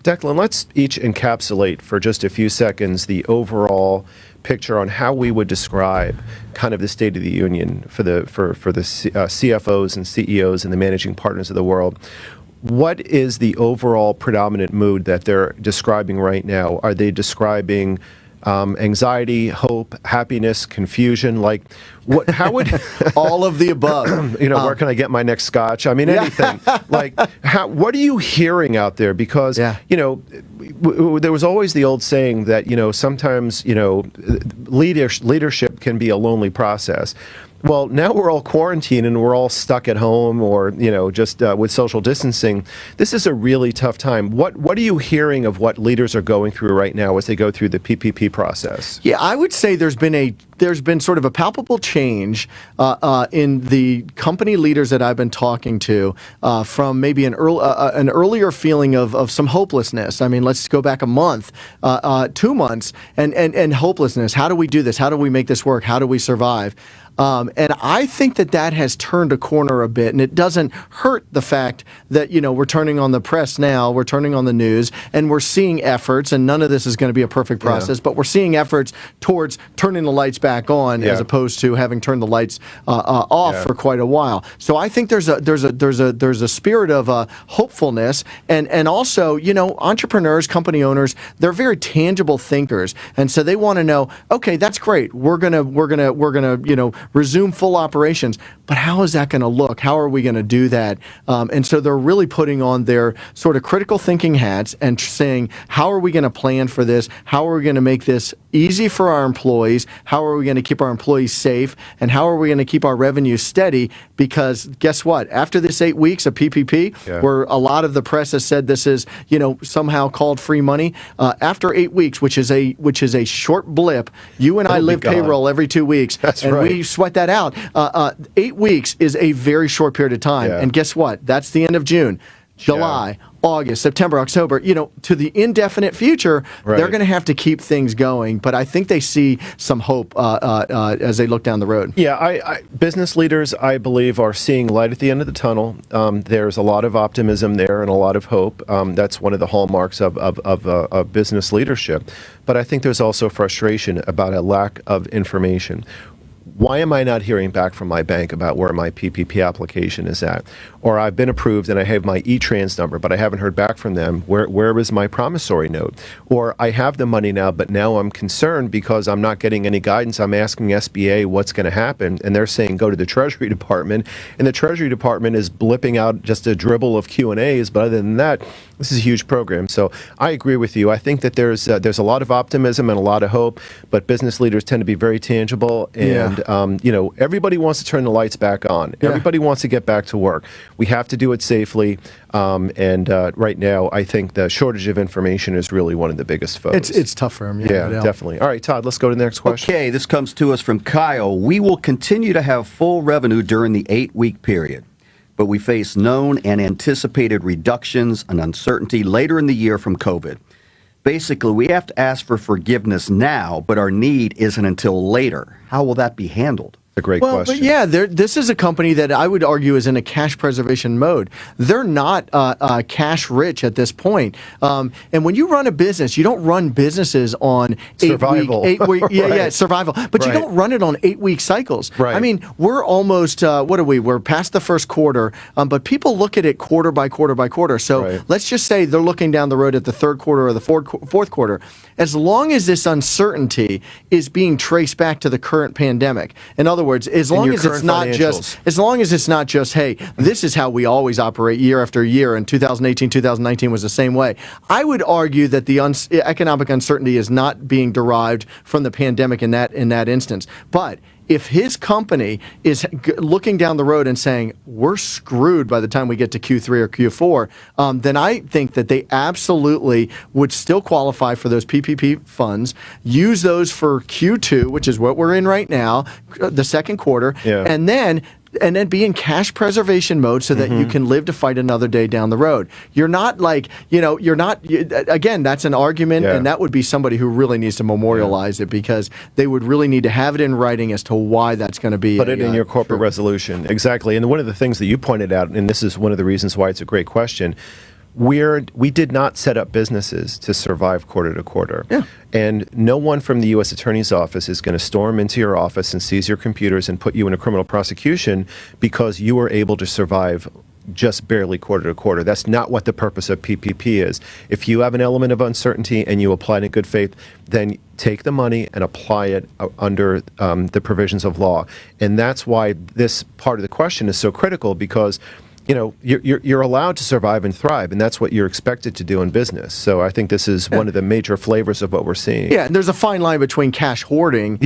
Declan, let's each encapsulate for just a few seconds the overall picture on how we would describe kind of the State of the Union for the CFOs and CEOs and the managing partners of the world. What is the overall predominant mood that they're describing right now? Are they describing anxiety, hope, happiness, confusion? Like, what? How would all of the above? Where can I get my next scotch? I mean, anything. Like, what are you hearing out there? Because there was always the old saying that sometimes leadership can be a lonely process. Well, now we're all quarantined and we're all stuck at home or, just with social distancing. This is a really tough time. What are you hearing of what leaders are going through right now as they go through the PPP process? Yeah, I would say there's been sort of a palpable change in the company leaders that I've been talking to from maybe an earlier feeling of some hopelessness. I mean, let's go back a month, 2 months, and hopelessness. How do we do this? How do we make this work? How do we survive? And I think that has turned a corner a bit, and it doesn't hurt the fact that, we're turning on the press now, we're turning on the news, and we're seeing efforts, and none of this is going to be a perfect process, but we're seeing efforts towards turning the lights back on as opposed to having turned the lights off for quite a while. So I think there's a spirit of hopefulness, and also, entrepreneurs, company owners, they're very tangible thinkers, and so they want to know, okay, that's great, we're gonna resume full operations, but how is that going to look? How are we going to do that? And so they're really putting on their sort of critical thinking hats and saying, how are we going to plan for this? How are we going to make this easy for our employees? How are we going to keep our employees safe? And how are we going to keep our revenue steady? Because guess what? After this 8 weeks of PPP, where a lot of the press has said this is, somehow called free money, after 8 weeks, which is a short blip, you and I live payroll every 2 weeks. That's and right. we sweat that out. 8 weeks is a very short period of time. And guess what? That's the end of June. July, August, September, October, to the indefinite future, they're going to have to keep things going. But I think they see some hope as they look down the road. Yeah, business leaders, I believe, are seeing light at the end of the tunnel. There's a lot of optimism there and a lot of hope. That's one of the hallmarks of business leadership. But I think there's also frustration about a lack of information. Why am I not hearing back from my bank about where my PPP application is at? Or I've been approved and I have my E-Trans number, but I haven't heard back from them. Where is my promissory note? Or I have the money now, but now I'm concerned because I'm not getting any guidance. I'm asking SBA what's going to happen, and they're saying go to the Treasury Department, and the Treasury Department is blipping out just a dribble of Q&As, but other than that, this is a huge program. So I agree with you. I think that there's a lot of optimism and a lot of hope, but business leaders tend to be very tangible, and everybody wants to turn the lights back on. Yeah. Everybody wants to get back to work. We have to do it safely. And right now, I think the shortage of information is really one of the biggest foes. It's tough for him. Yeah, definitely. All right, Todd, let's go to the next question. Okay, this comes to us from Kyle. We will continue to have full revenue during the 8-week period, but we face known and anticipated reductions and uncertainty later in the year from COVID. Basically, we have to ask for forgiveness now, but our need isn't until later. How will that be handled? A great Well, question. but yeah, this is a company that I would argue is in a cash preservation mode. They're not cash rich at this point. And when you run a business, you don't run businesses on Survival. 8 week, Right. survival. But you Right. don't run it on 8-week cycles. Right. I mean, we're almost what are we? We're past the first quarter, but people look at it quarter by quarter by quarter. So Right. let's just say they're looking down the road at the third quarter or the fourth quarter. As long as this uncertainty is being traced back to the current pandemic, in other words, as long your as it's current not just, hey, this is how we always operate year after year, and 2018, 2019 was the same way. I would argue that the economic uncertainty is not being derived from the pandemic in that instance. But if his company is looking down the road and saying, we're screwed by the time we get to Q3 or Q4, then I think that they absolutely would still qualify for those PPP funds, use those for Q2, which is what we're in right now, the second quarter, Yeah. and then be in cash preservation mode so that you can live to fight another day down the road. You're not like, again, that's an argument, Yeah. and that would be somebody who really needs to memorialize it, because they would really need to have it in writing as to why that's going to be. Put it in your corporate resolution. Exactly. And one of the things that you pointed out, and this is one of the reasons why it's a great question, we did not set up businesses to survive quarter to quarter. Yeah. And no one from the U.S. Attorney's Office is going to storm into your office and seize your computers and put you in a criminal prosecution because you were able to survive just barely quarter to quarter. That's not what the purpose of PPP is. If you have an element of uncertainty and you apply it in good faith, then take the money and apply it under the provisions of law. And that's why this part of the question is so critical, because you're allowed to survive and thrive, and that's what you're expected to do in business. So I think this is one of the major flavors of what we're seeing. Yeah, and there's a fine line between cash hoarding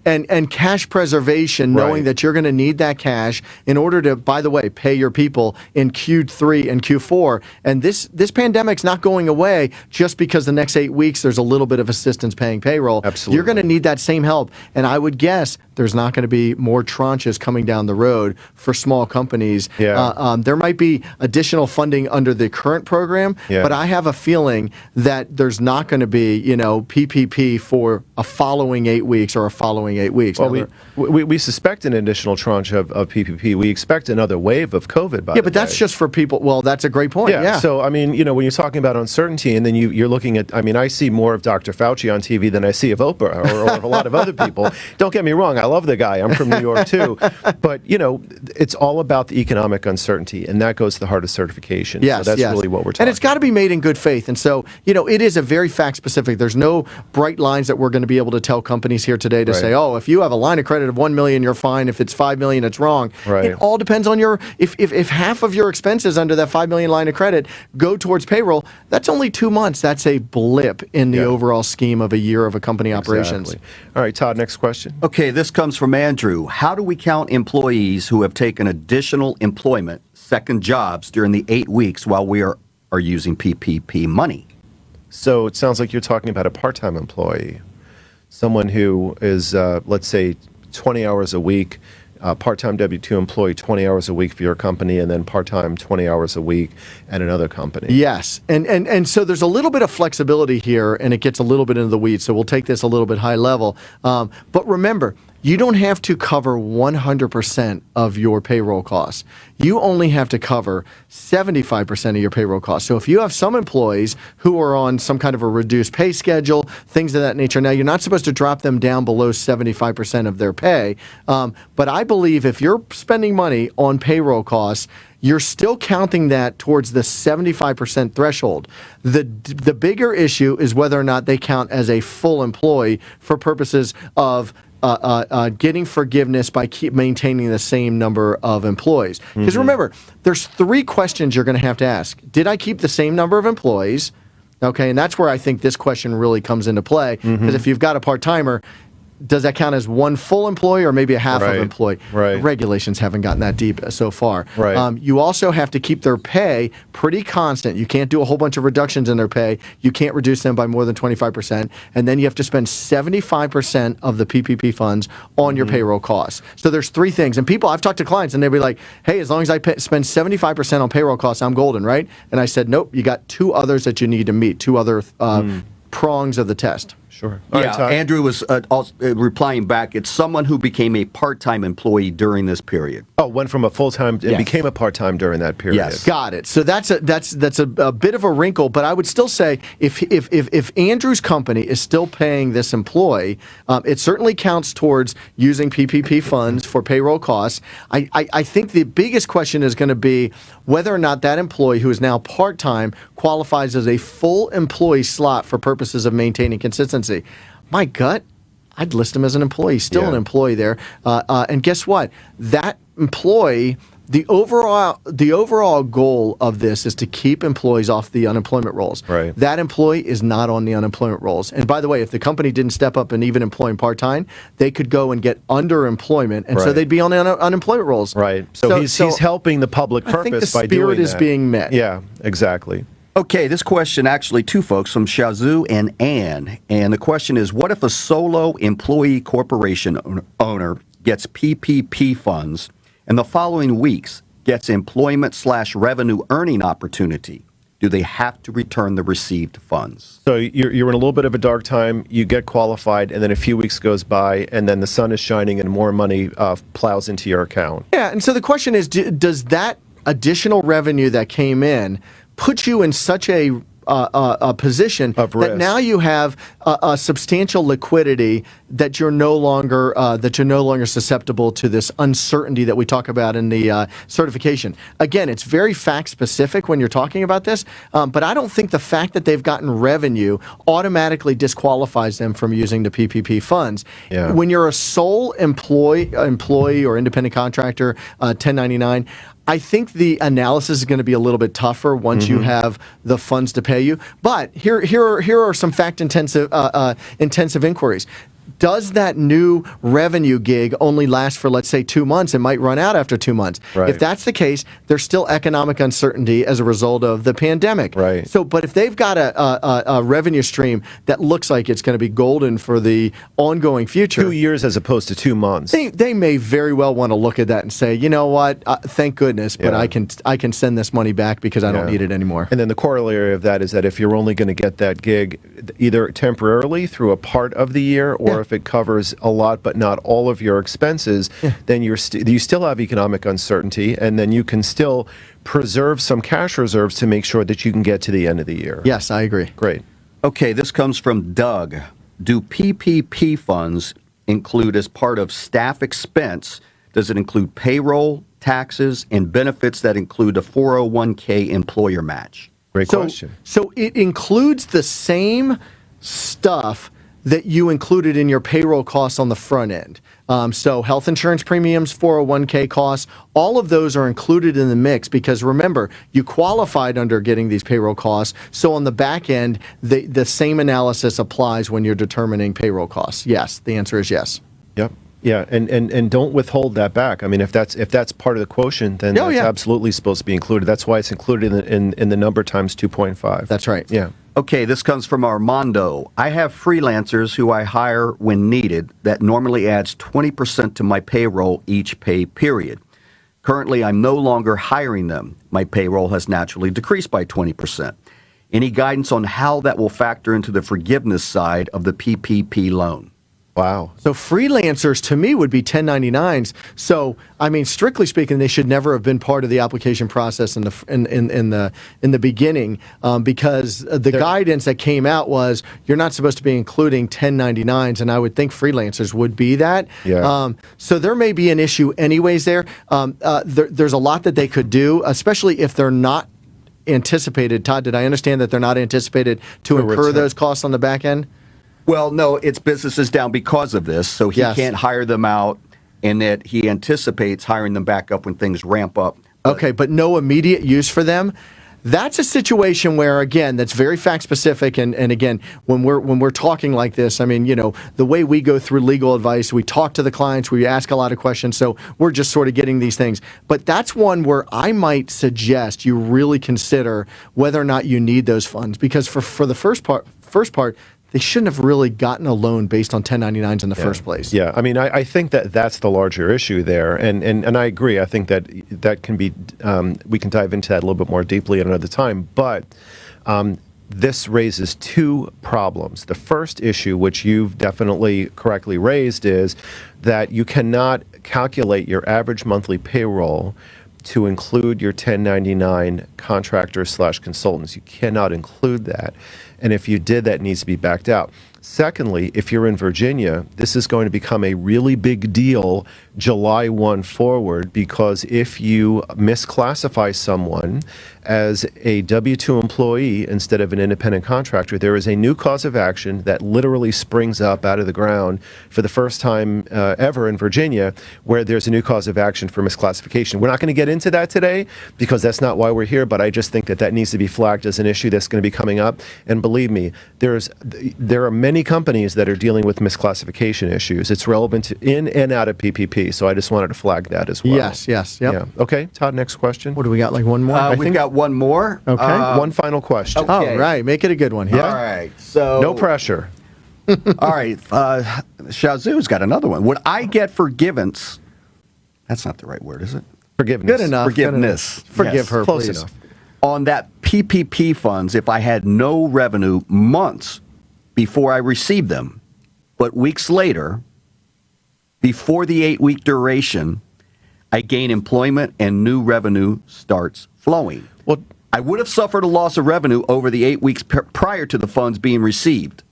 and cash preservation, knowing Right. that you're going to need that cash in order to, by the way, pay your people in Q3 and Q4. And this pandemic's not going away just because the next 8 weeks there's a little bit of assistance paying payroll. Absolutely. You're going to need that same help. And I would guess there's not going to be more tranches coming down the road for small companies. Yeah. There might be additional funding under the current program, but I have a feeling that there's not going to be, PPP for a following 8 weeks or a following 8 weeks. Well, we suspect an additional tranche of PPP. We expect another wave of COVID, by the but that's way. just for people. Well, that's a great point. Yeah. So, I mean, when you're talking about uncertainty, and then you're looking at, I see more of Dr. Fauci on TV than I see of Oprah or of a lot of other people. Don't get me wrong. I love the guy. I'm from New York, too. But, it's all about the economic uncertainty, and that goes to the heart of certification. Yes, so that's yes. really what we're talking about. And it's got to be made in good faith. And so, it is a very fact specific. There's no bright lines that we're going to be able to tell companies here today to Right. say, oh, if you have a line of credit of $1 million, you're fine. If it's $5 million, it's wrong. Right. It all depends on if half of your expenses under that $5 million line of credit go towards payroll, that's only 2 months. That's a blip in the overall scheme of a year of a company operations. Exactly. All right, Todd, next question. Okay, this comes from Andrew. How do we count employees who have taken additional employment, second jobs, during the 8 weeks while we are using PPP money? So it sounds like you're talking about a part-time employee, someone who is, let's say, 20 hours a week, part-time W-2 employee, 20 hours a week for your company, and then part-time 20 hours a week at another company. Yes. And so there's a little bit of flexibility here, and it gets a little bit into the weeds. So we'll take this a little bit high level. But remember, you don't have to cover 100% of your payroll costs. You only have to cover 75% of your payroll costs. So if you have some employees who are on some kind of a reduced pay schedule, things of that nature, now you're not supposed to drop them down below 75% of their pay. But I believe if you're spending money on payroll costs, you're still counting that towards the 75% threshold. The bigger issue is whether or not they count as a full employee for purposes of getting forgiveness by keep maintaining the same number of employees. Because remember, there's 3 questions you're going to have to ask. Did I keep the same number of employees? Okay, and that's where I think this question really comes into play. Because if you've got a part-timer, does that count as one full employee or maybe a half of Right, employee? right. Regulations haven't gotten that deep so far. Right. You also have to keep their pay pretty constant. You can't do a whole bunch of reductions in their pay. You can't reduce them by more than 25%. And then you have to spend 75% of the PPP funds on your payroll costs. So there's three things. And I've talked to clients and they'll be like, hey, as long as I spend 75% on payroll costs, I'm golden, right? And I said, nope, you got two others that you need to meet, two other prongs of the test. Sure. All Yeah, right, Todd. Andrew was also, replying back. It's someone who became a part-time employee during this period. Oh, went from a full-time and Yes. became a part-time during that period. Yes. Got it. So that's a bit of a wrinkle, but I would still say if Andrew's company is still paying this employee, it certainly counts towards using PPP funds for payroll costs. I think the biggest question is going to be whether or not that employee who is now part-time qualifies as a full employee slot for purposes of maintaining consistency. My gut, I'd list him as an employee, still an employee there. And guess what? That employee, the overall goal of this is to keep employees off the unemployment rolls. Right. That employee is not on the unemployment rolls. And by the way, if the company didn't step up and even employ him part-time, they could go and get underemployment, and so Right. they'd be on the unemployment rolls. Right. So he's helping the public I think purpose the by doing spirit is that. being met. Yeah, exactly. Okay, this question actually two folks from Shazoo and Ann. And the question is, what if a solo employee corporation owner gets PPP funds and the following weeks gets employment/revenue earning opportunity? Do they have to return the received funds? So you're in a little bit of a dark time. You get qualified, and then a few weeks goes by, and then the sun is shining, and more money plows into your account. Yeah, and so the question is, does that additional revenue that came in put you in such a position Of that risk. now you have a substantial liquidity that you're no longer susceptible to this uncertainty that we talk about in the certification. Again, it's very fact specific when you're talking about this, but I don't think the fact that they've gotten revenue automatically disqualifies them from using the PPP funds. Yeah. When you're a sole employee or independent contractor, 1099. I think the analysis is going to be a little bit tougher once you have the funds to pay you. But here are some fact-intensive inquiries. Does that new revenue gig only last for, let's say, 2 months? It might run out after 2 months. Right. If that's the case, there's still economic uncertainty as a result of the pandemic. Right. So, but if they've got a revenue stream that looks like it's going to be golden for the ongoing future, 2 years as opposed to 2 months. they may very well want to look at that and say, you know what, thank goodness, but Yeah. I can send this money back because I don't Yeah. need it anymore. And then the corollary of that is that if you're only going to get that gig either temporarily through a part of the year, or if it covers a lot but not all of your expenses, then you still have economic uncertainty, and then you can still preserve some cash reserves to make sure that you can get to the end of the year. Yes, I agree. Great. Okay, this comes from Doug. Do PPP funds include as part of staff expense? Does it include payroll, taxes, and benefits that include a 401k employer match? Great question. So it includes the same stuff that you included in your payroll costs on the front end. So health insurance premiums, 401k costs, all of those are included in the mix because remember, you qualified under getting these payroll costs. So on the back end, the same analysis applies when you're determining payroll costs. Yes, the answer is yes. Yep. Yeah, and don't withhold that back. I mean, if that's part of the quotient, then Oh, that's yeah. absolutely supposed to be included. That's why it's included in the number times 2.5. That's right. Yeah. Okay, this comes from Armando. I have freelancers who I hire when needed that normally adds 20% to my payroll each pay period. Currently, I'm no longer hiring them. My payroll has naturally decreased by 20%. Any guidance on how that will factor into the forgiveness side of the PPP loan? Wow. So freelancers to me would be 1099s. So I mean, strictly speaking, they should never have been part of the application process in the beginning because the guidance that came out was you're not supposed to be including 1099s, and I would think freelancers would be that. Yeah. So there may be an issue anyways there. There's a lot that they could do, especially if they're not anticipated. Todd, did I understand that they're not anticipated to incur return. those costs on the back end? Well, no, it's businesses down because of this, so he Yes. can't hire them out, and that he anticipates hiring them back up when things ramp up. Okay, but no immediate use for them. That's a situation where, again, that's very fact specific. And again, when we're talking like this, I mean, the way we go through legal advice, we talk to the clients, we ask a lot of questions. So we're just sort of getting these things. But that's one where I might suggest you really consider whether or not you need those funds, because for the first part, they shouldn't have really gotten a loan based on 1099s in the first place. Yeah, I mean, I think that's the larger issue there, and I agree. I think that can be, we can dive into that a little bit more deeply at another time, but this raises two problems. The first issue, which you've definitely correctly raised, is that you cannot calculate your average monthly payroll to include your 1099 contractors/consultants. You cannot include that. And if you did, that needs to be backed out. Secondly, if you're in Virginia, this is going to become a really big deal July 1 forward, because if you misclassify someone as a W-2 employee instead of an independent contractor, there is a new cause of action that literally springs up out of the ground for the first time ever in Virginia, where there's a new cause of action for misclassification. We're not going to get into that today because that's not why we're here, but I just think that needs to be flagged as an issue that's going to be coming up. And believe me, there are many companies that are dealing with misclassification issues. It's relevant to in and out of PPP, so I just wanted to flag that as well. Yes, yep. Yeah. Okay, Todd, next question. What do we got, like one more? We've got one more. Okay. One final question. Okay. All right, make it a good one here. All right. So No pressure. All right. Shazoo's got another one. Would I get forgiveness? That's not the right word, is it? Forgiveness. Good enough. Forgiveness. Forgive Yes. her, Close please. enough. On that PPP funds if I had no revenue months before I received them, but weeks later, before the 8-week duration, I gain employment and new revenue starts flowing. Well, I would have suffered a loss of revenue over the 8 weeks prior to the funds being received.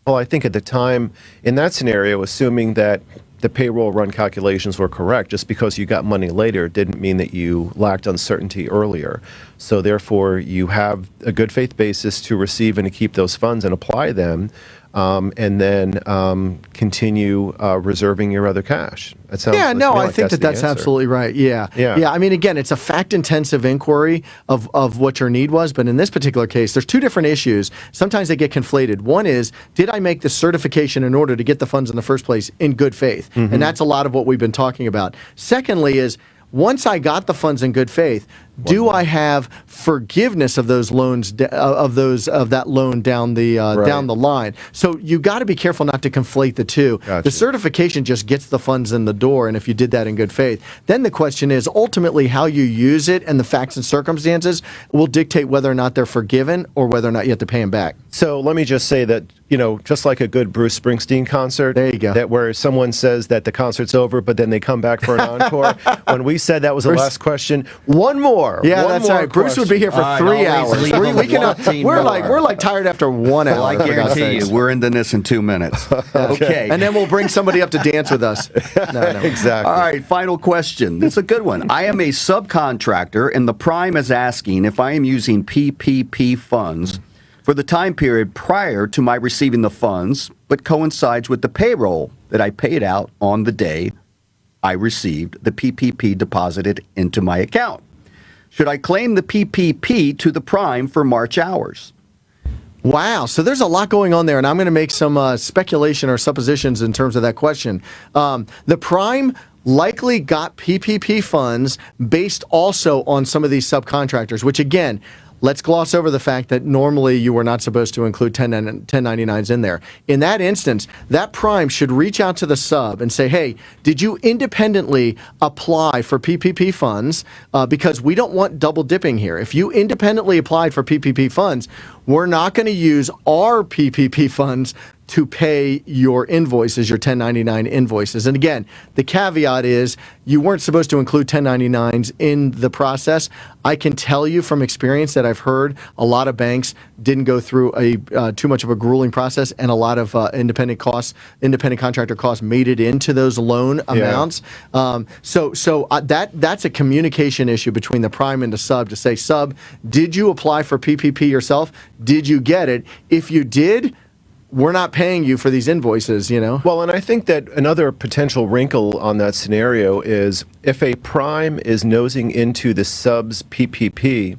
Well, I think at the time, in that scenario, assuming that the payroll run calculations were correct, just because you got money later didn't mean that you lacked uncertainty earlier. So therefore, you have a good faith basis to receive and to keep those funds and apply them, and then continue reserving your other cash. That sounds Yeah, to no, me I like think the that's answer. absolutely right. Yeah. Yeah. I mean, again, it's a fact-intensive inquiry of what your need was, but in this particular case, there's two different issues. Sometimes they get conflated. One is, did I make the certification in order to get the funds in the first place in good faith? And that's a lot of what we've been talking about. Secondly is, once I got the funds in good faith, do I have forgiveness of those loans of that loan down the line? So you got to be careful not to conflate the two. Gotcha. The certification just gets the funds in the door, and if you did that in good faith, then the question is ultimately how you use it, and the facts and circumstances will dictate whether or not they're forgiven or whether or not you have to pay them back. So let me just say that, just like a good Bruce Springsteen concert, There you go. that where someone says that the concert's over, but then they come back for an encore. When we said that was the Bruce- last question, one more. Yeah, one that's more right. Bruce would be here for All right, 3 always hours. leave them wanting We're more. like tired after 1 hour. Well, I for God's guarantee sakes. you, we're into this in 2 minutes. Okay. And then we'll bring somebody up to dance with us. No. Exactly. All right, final question. This is a good one. I am a subcontractor, and the prime is asking if I am using PPP funds for the time period prior to my receiving the funds, but coincides with the payroll that I paid out on the day I received the PPP deposited into my account. Should I claim the PPP to the prime for March hours? Wow. So there's a lot going on there, and I'm going to make some speculation or suppositions in terms of that question. The prime likely got PPP funds based also on some of these subcontractors, which again, let's gloss over the fact that normally you were not supposed to include 1099s in there. In that instance, that prime should reach out to the sub and say, hey, did you independently apply for PPP funds? Because we don't want double dipping here. If you independently applied for PPP funds, we're not going to use our PPP funds to pay your invoices, your 1099 invoices. And again, the caveat is you weren't supposed to include 1099s in the process. I can tell you from experience that I've heard a lot of banks didn't go through a too much of a grueling process, and a lot of independent contractor costs made it into those loan amounts. So that's a communication issue between the prime and the sub to say, sub, did you apply for PPP yourself? Did you get it? If you did, we're not paying you for these invoices, Well, and I think that another potential wrinkle on that scenario is if a prime is nosing into the sub's PPP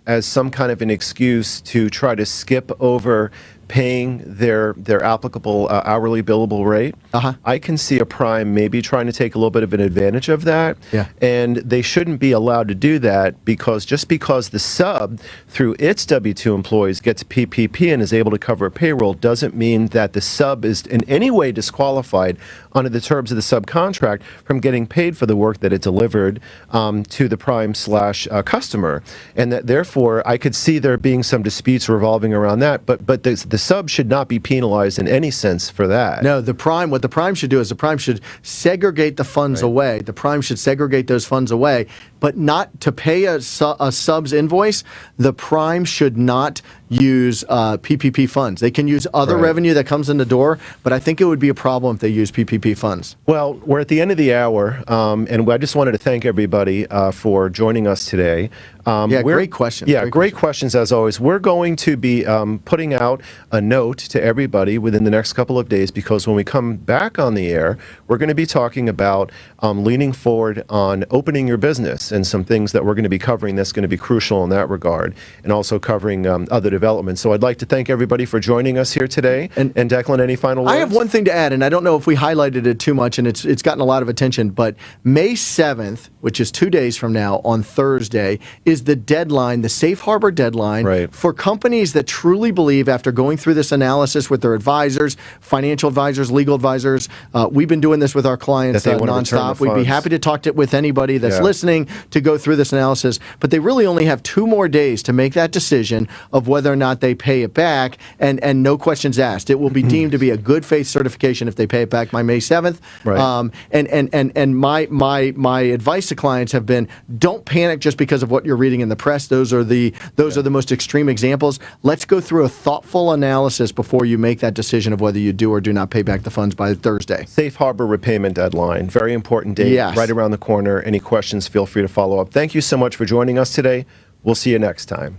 as some kind of an excuse to try to skip over paying their applicable hourly billable rate. I can see a prime maybe trying to take a little bit of an advantage of that. Yeah. And they shouldn't be allowed to do that because just because the sub through its W-2 employees gets PPP and is able to cover a payroll doesn't mean that the sub is in any way disqualified under the terms of the subcontract from getting paid for the work that it delivered to the prime slash customer. And that therefore I could see there being some disputes revolving around that, but the sub should not be penalized in any sense for that. No, what the prime should do is the prime should segregate the funds away. The prime should segregate those funds away, but not to pay a sub's invoice. The prime should not use PPP funds. They can use other revenue that comes in the door, but I think it would be a problem if they use PPP funds. Well, we're at the end of the hour, and I just wanted to thank everybody for joining us today. Great questions. Yeah, great questions as always. We're going to be putting out a note to everybody within the next couple of days because when we come back on the air, we're going to be talking about leaning forward on opening your business and some things that we're going to be covering that's going to be crucial in that regard, and also covering other developments. So I'd like to thank everybody for joining us here today. And Declan, any final words? I have one thing to add, and I don't know if we highlighted it too much, and it's gotten a lot of attention, but May 7th, which is 2 days from now on Thursday, is the deadline, the safe harbor deadline for companies that truly believe after going through this analysis with their advisors, financial advisors, legal advisors, we've been doing this with our clients nonstop. We'd be happy to talk with anybody that's listening to go through this analysis, but they really only have 2 more days to make that decision of whether or not they pay it back, and no questions asked. It will be deemed to be a good faith certification if they pay it back by May 7th. And my advice to clients have been, don't panic just because of what you're reading in the press. Those are the most extreme examples. Let's go through a thoughtful analysis before you make that decision of whether you do or do not pay back the funds by Thursday. Safe harbor repayment deadline. Very important date, right around the corner. Any questions, feel free to follow up. Thank you so much for joining us today. We'll see you next time.